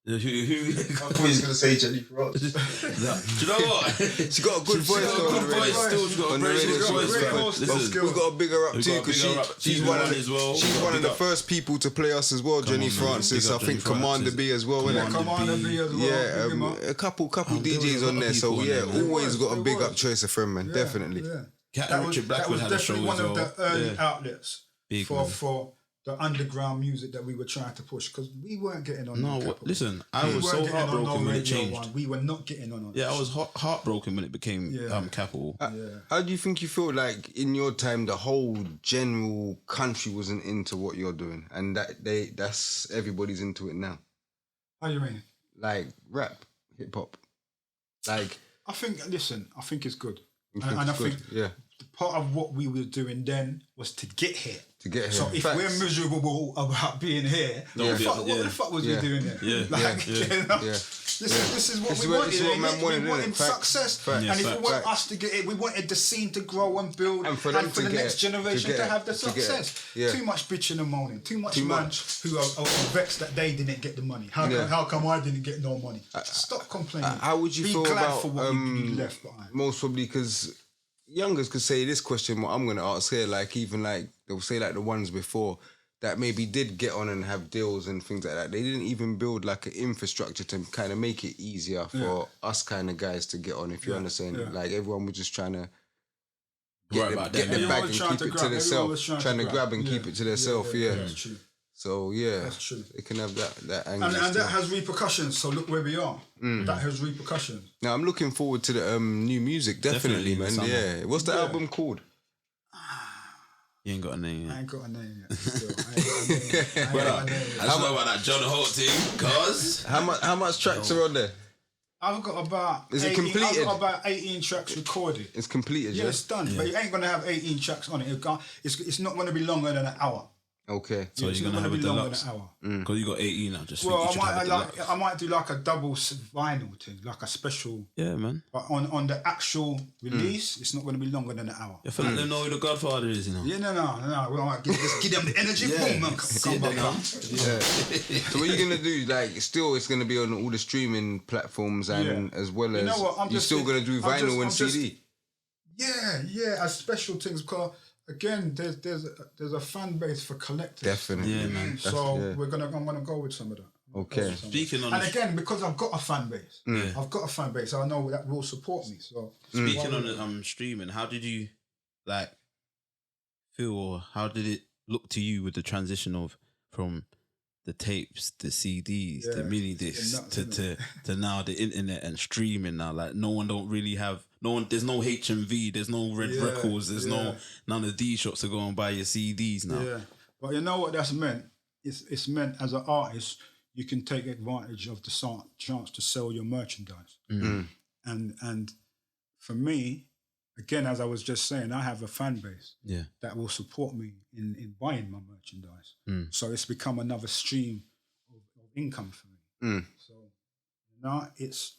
Who? I was going to say Jennifer Ross. Do you know what? She got a good voice though. Good voice. Still, she got a very good voice. Listen, we got to big her up too because she's one of the first people to play us as well. Jenny Francis, I think Commander B as well. Commander B as well. Yeah, a couple DJs on there. So yeah, always got a big up Choice of Friend, man. Definitely. Richard Blackwood had a show as well. That was definitely one of the early outlets for the underground music that we were trying to push because we weren't getting on. No, listen, I was so heartbroken when it changed. We were not getting on. Yeah, I was heartbroken when it became Capital. How do you think you feel like in your time the whole general country wasn't into what you're doing and that's everybody's into it now? How do you mean? Like rap, hip hop. Like I think it's good. I think part of what we were doing then was to get here. So if Facts. we're miserable about being here, what the fuck was we doing there? You know? This is what we wanted. We wanted success. And if we want us to get it, we wanted the scene to grow and build and for the next generation to have the success. Too much bitching and moaning. Too much man who are vexed that they didn't get the money. How come I didn't get no money? Stop complaining. How would you feel about for what you left behind? Most probably because youngers could say this question, what I'm going to ask here, like even like they'll say like the ones before that maybe did get on and have deals and things like that. They didn't even build like an infrastructure to kind of make it easier for us kind of guys to get on, if you understand. Like everyone was just trying to get the bag and keep it to themselves. Trying to grab and keep it to themselves, That's true. So that's true. It can have that angle. And that has repercussions. So look where we are. That has repercussions. Now I'm looking forward to the new music, definitely man. Yeah. What's the album called? You ain't got a name yet. I ain't got a name yet. I just know about that John Holt thing, cause how much tracks are on there? I've got about Is it completed? I've got about 18 tracks recorded. It's completed, yeah? It's done, but you ain't gonna have 18 tracks on it. It's not gonna be longer than an hour. Okay. So you're gonna have a deluxe because you got 18 now. I might do like a double vinyl thing, like a special. Yeah, man. But on the actual release, it's not going to be longer than an hour. I feel like they know who the Godfather is, you know. Yeah, no. We might just give them the energy. Boom, man. Come back up. So what are you gonna do? Like, still, it's gonna be on all the streaming platforms and as well as. You know what? You're still gonna do vinyl and CD. Yeah, as special things because. Again, there's a fan base for collectors. Definitely, yeah, man. So I'm gonna go with some of that. Okay. Speaking on, and again, because I've got a fan base, I know that will support me. So speaking on streaming, how did you feel, or how did it look to you with the transition from the tapes, the CDs, the mini discs to now the internet and streaming now? Like no one don't really have. There's no HMV, there's no Red Records, there's none of these shops to go and buy your CDs now. Yeah, but you know what that's meant? It's meant as an artist, you can take advantage of the chance to sell your merchandise. And for me, again, as I was just saying, I have a fan base that will support me in buying my merchandise. So it's become another stream of income for me. So now it's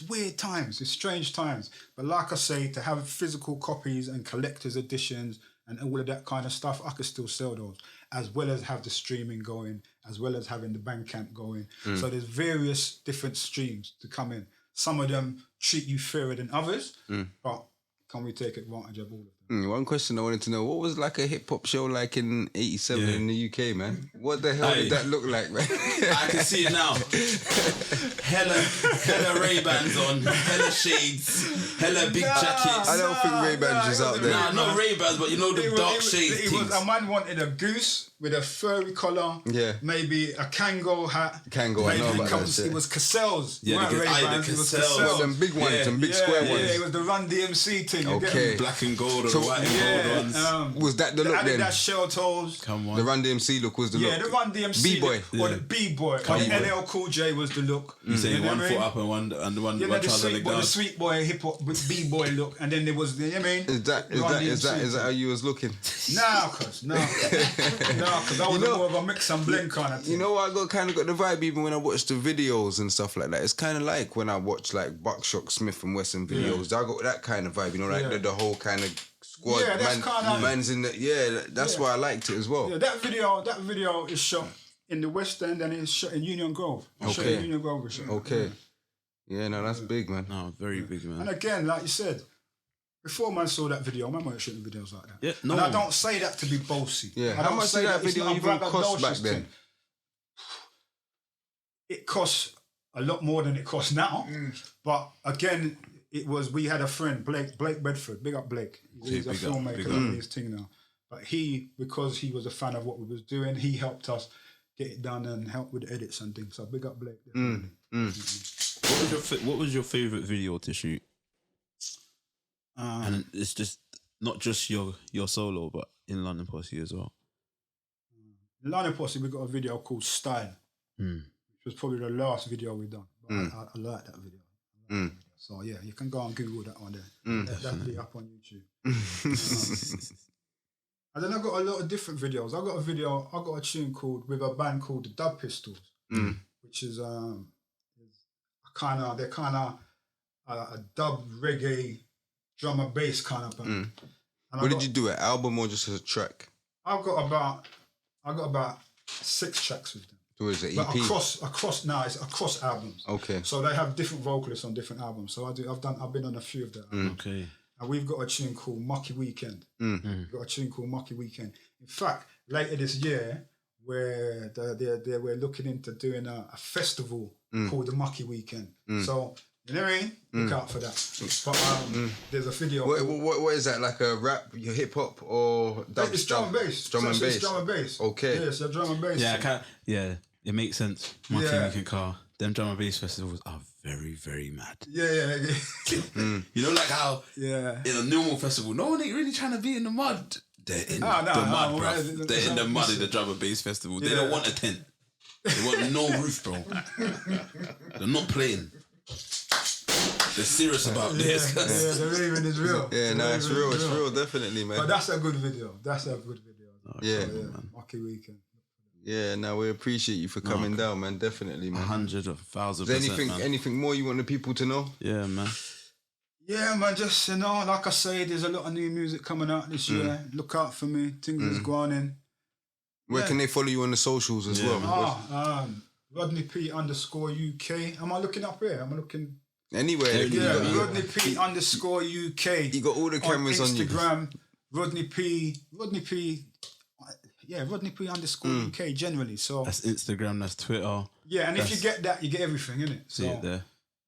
weird times, it's strange times. But like I say, to have physical copies and collector's editions and all of that kind of stuff, I could still sell those, as well as have the streaming going, as well as having the Bandcamp going. So there's various different streams to come in. Some of them treat you fairer than others, but can we take advantage of all of them? One question I wanted to know: what was like a hip hop show like in '87 in the UK, man? What the hell did that look like, man? I can see it now. hella Ray-Bans on, hella shades, hella big jackets. I don't think Ray-Bans was out there. Nah, not Ray-Bans, but you know the dark shades things. A man wanted a goose with a furry collar. Yeah. Maybe a Kango hat. Kango, I know about that shit. It was Cassell's. Yeah, the Ray-Bans. it was Cassell's. Well, them big ones, them big square ones. Yeah, it was the Run DMC thing. Okay. Black and gold or the white and gold ones. Was that the look then? That shell toes. Come on. The Run DMC look was the look. Yeah, the Run DMC B-boy. Or the B-boy. Or the LL Cool J was the look. You say one foot up and one trouser leg down. The sweet boy hip hop B-boy look, and then there was the, you know what I mean? Is that how you was looking? Nah, cause I was more of a mix and blend kind of thing. You know, I kind of got the vibe even when I watched the videos and stuff like that. It's kind of like when I watch like Buckshot Smith and Wesson videos. I got that kind of vibe, you know, like the whole kind of squad. Yeah, that's man's in the. Yeah, that's why I liked it as well. Yeah, that video is shot in the West End and it's shot in Union Grove. Okay. Union Grove was shot. Okay. Yeah, no, that's big, man. No, very big, man. And again, like you said, before man saw that video, man weren't shooting videos like that. Yeah, no. And I don't say that to be bossy. Yeah, how much did that video even cost back then? It cost a lot more than it costs now. But again, we had a friend, Blake Bedford, big up Blake. He's a filmmaker and his thing now. But because he was a fan of what we was doing, he helped us get it done and help with the edits and things. So big up Blake. What was your favourite video to shoot? And it's just not just your solo, but in London Posse as well. In London Posse, we got a video called Style, which was probably the last video we done. But I like that video. So yeah, you can go and Google that one there. That'll be up on YouTube. And then I got a lot of different videos. I got a tune with a band called the Dub Pistols, which is they're kind of a dub reggae drum and bass kind of band. What did you do? An album or just a track? I got about 6 tracks with them. So is it EP? But across now it's across albums. Okay. So they have different vocalists on different albums. So I've been on a few of them. Okay. And we've got a tune called Mucky Weekend. We've got a tune called Mucky Weekend. In fact, later this year, where they were looking into doing a festival called the Mucky Weekend. So, you know what I mean? Look out for that. But there's a video. What is that? Like a rap, hip hop, or dub? It's drum and bass. Drum and bass. It's drum and bass. Okay. Yeah, it's a drum and bass. Yeah, it makes sense. Mucky Weekend car. Them drum and bass festivals are very, very mad. Yeah. You know, like how in a normal festival, no one ain't really trying to be in the mud. They're in the mud, bro. They're in the mud in the drum and bass festival. They don't want a tent. They want no roof, bro. They're not playing. They're serious about this. Yeah, the raving is real. Yeah, no, it's real. It's real, definitely, man. But that's a good video. Yeah. Mucky Weekend. Yeah, no, we appreciate you for coming down, man. Definitely, man. 100, 1,000%. Anything more you want the people to know? Yeah, man. Yeah, man. Just like I say, there's a lot of new music coming out this year. Look out for me. Things is going in. Where can they follow you on the socials as well? Rodney P _UK. Am I looking up here? Am I looking anywhere? Yeah, Rodney P _ UK. You got all the cameras on Instagram. Rodney P. Yeah, Rodney P _ UK generally. So that's Instagram, that's Twitter. Yeah, and if you get that, you get everything, innit? See it there.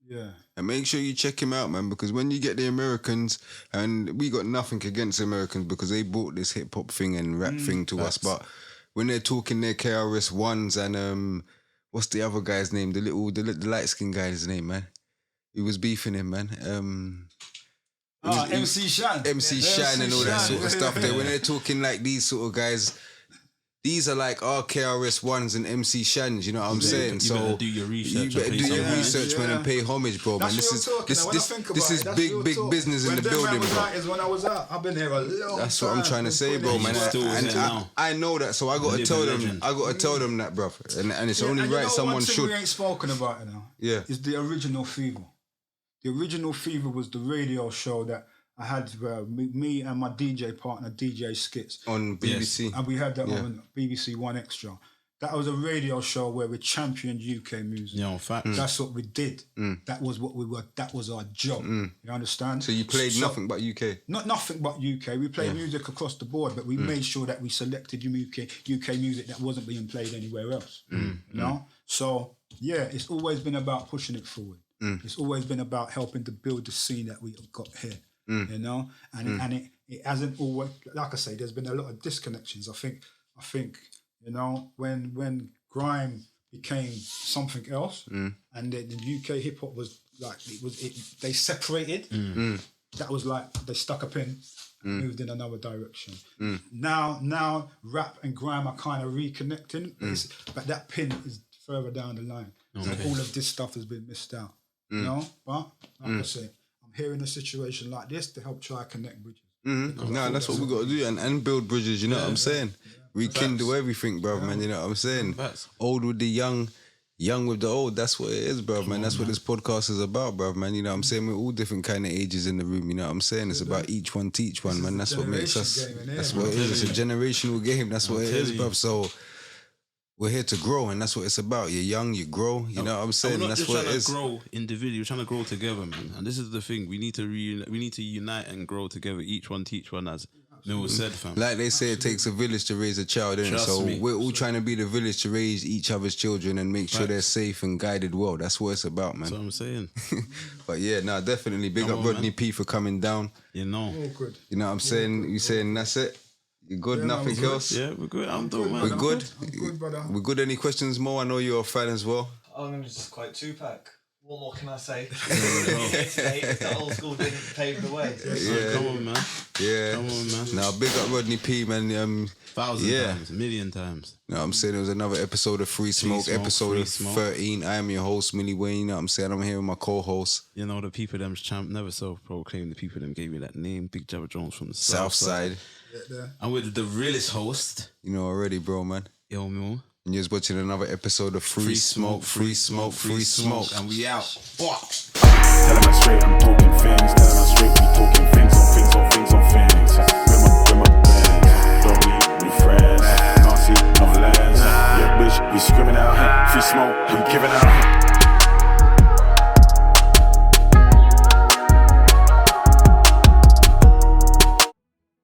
Yeah. And make sure you check him out, man, because when you get the Americans, and we got nothing against Americans because they bought this hip hop thing and rap thing to us, but when they're talking their KRS Ones and what's the other guy's name? The light skinned guy's name, man. He was beefing him, man. MC Shan. MC Shan and all that sort of stuff there. When they're talking like these sort of guys, these are like our KRS Ones and MC Shans, you know what I'm saying? You so better do your research. You better do your research, man, and pay homage, bro, man. This is big business in the building, bro. When I was out, I've been here a long time. That's what I'm trying to say, bro, man. I know that, so I gotta tell them. I gotta tell them that, bro. And it's only right someone should. We ain't spoken about it now. Yeah, is the original Fever. The original Fever was the radio show that I had me and my DJ partner, DJ Skits. On BBC. And we had that on BBC One Extra. That was a radio show where we championed UK music. Yeah, fact. That's what we did. That was what we were. That was our job. You understand? So you played nothing but UK? Not nothing but UK. We played music across the board, but we made sure that we selected UK music that wasn't being played anywhere else. You know? So, yeah, it's always been about pushing it forward. It's always been about helping to build the scene that we got here. You know? And it hasn't always, like I say, there's been a lot of disconnections. I think, you know, when grime became something else, and the UK hip hop was like they separated. That was like they stuck a pin, moved in another direction. Now rap and grime are kind of reconnecting, but that pin is further down the line. So all of this stuff has been missed out. You know, but like I say, I'm here in a situation like this to help try to connect bridges. No, that's what we got to do and build bridges. You know what I'm saying? Rekindle everything, bro, man. You know what I'm saying? Old with the young with the old. That's what it is, bro, man. That's what this podcast is about, bro, man. You know what I'm saying? We're all different kind of ages in the room. You know what I'm saying? It's about each one teach one, man. That's what makes us. That's what it is. It's a generational game. That's what it is, bro. So we're here to grow, and that's what it's about. You're young, you grow. You know what I'm saying? That's what it is. We're not just trying to grow individually. We're trying to grow together, man. And this is the thing. We need to unite and grow together. Each one teach one, as Mill said, fam. Like they say, it takes a village to raise a child, innit? So we're all trying to be the village to raise each other's children and make sure they're safe and guided well. That's what it's about, man. That's what I'm saying. But yeah, no, definitely. Big up Rodney P for coming down. You know. All good. You know what I'm saying? You saying that's it? You good? Nothing else? Yeah, we're good. I'm done, man. We're good? I'm good, brother. We're good. Any questions, Mo? I know you're a fan as well. I'm going to just quote Tupac. What more can I say? It's the old school didn't pave the way. Yeah. Come on, man. Yeah. Come on, man. Now, big up Rodney P, man. Thousand times, a million times. You know what I'm saying? It was another episode of 3Smoke, episode 13. I am your host, Millie Wayne. You know what I'm saying? I'm here with my co-host. You know, the people them's champ, never self-proclaimed. The people them gave me that name, Big Jabba Jones from the South Side. I'm with the realest host. You know already, bro, man. Yo, Mo. And you're watching another episode of 3Smoke, 3Smoke, 3Smoke. And we out. Tell them I'm straight, I'm talking things. Tell them I'm straight, we talking things on things on things on things. With my bands, don't we friends. Can't see no lands. Yeah, bitch, we screaming out. 3Smoke, I'm giving out.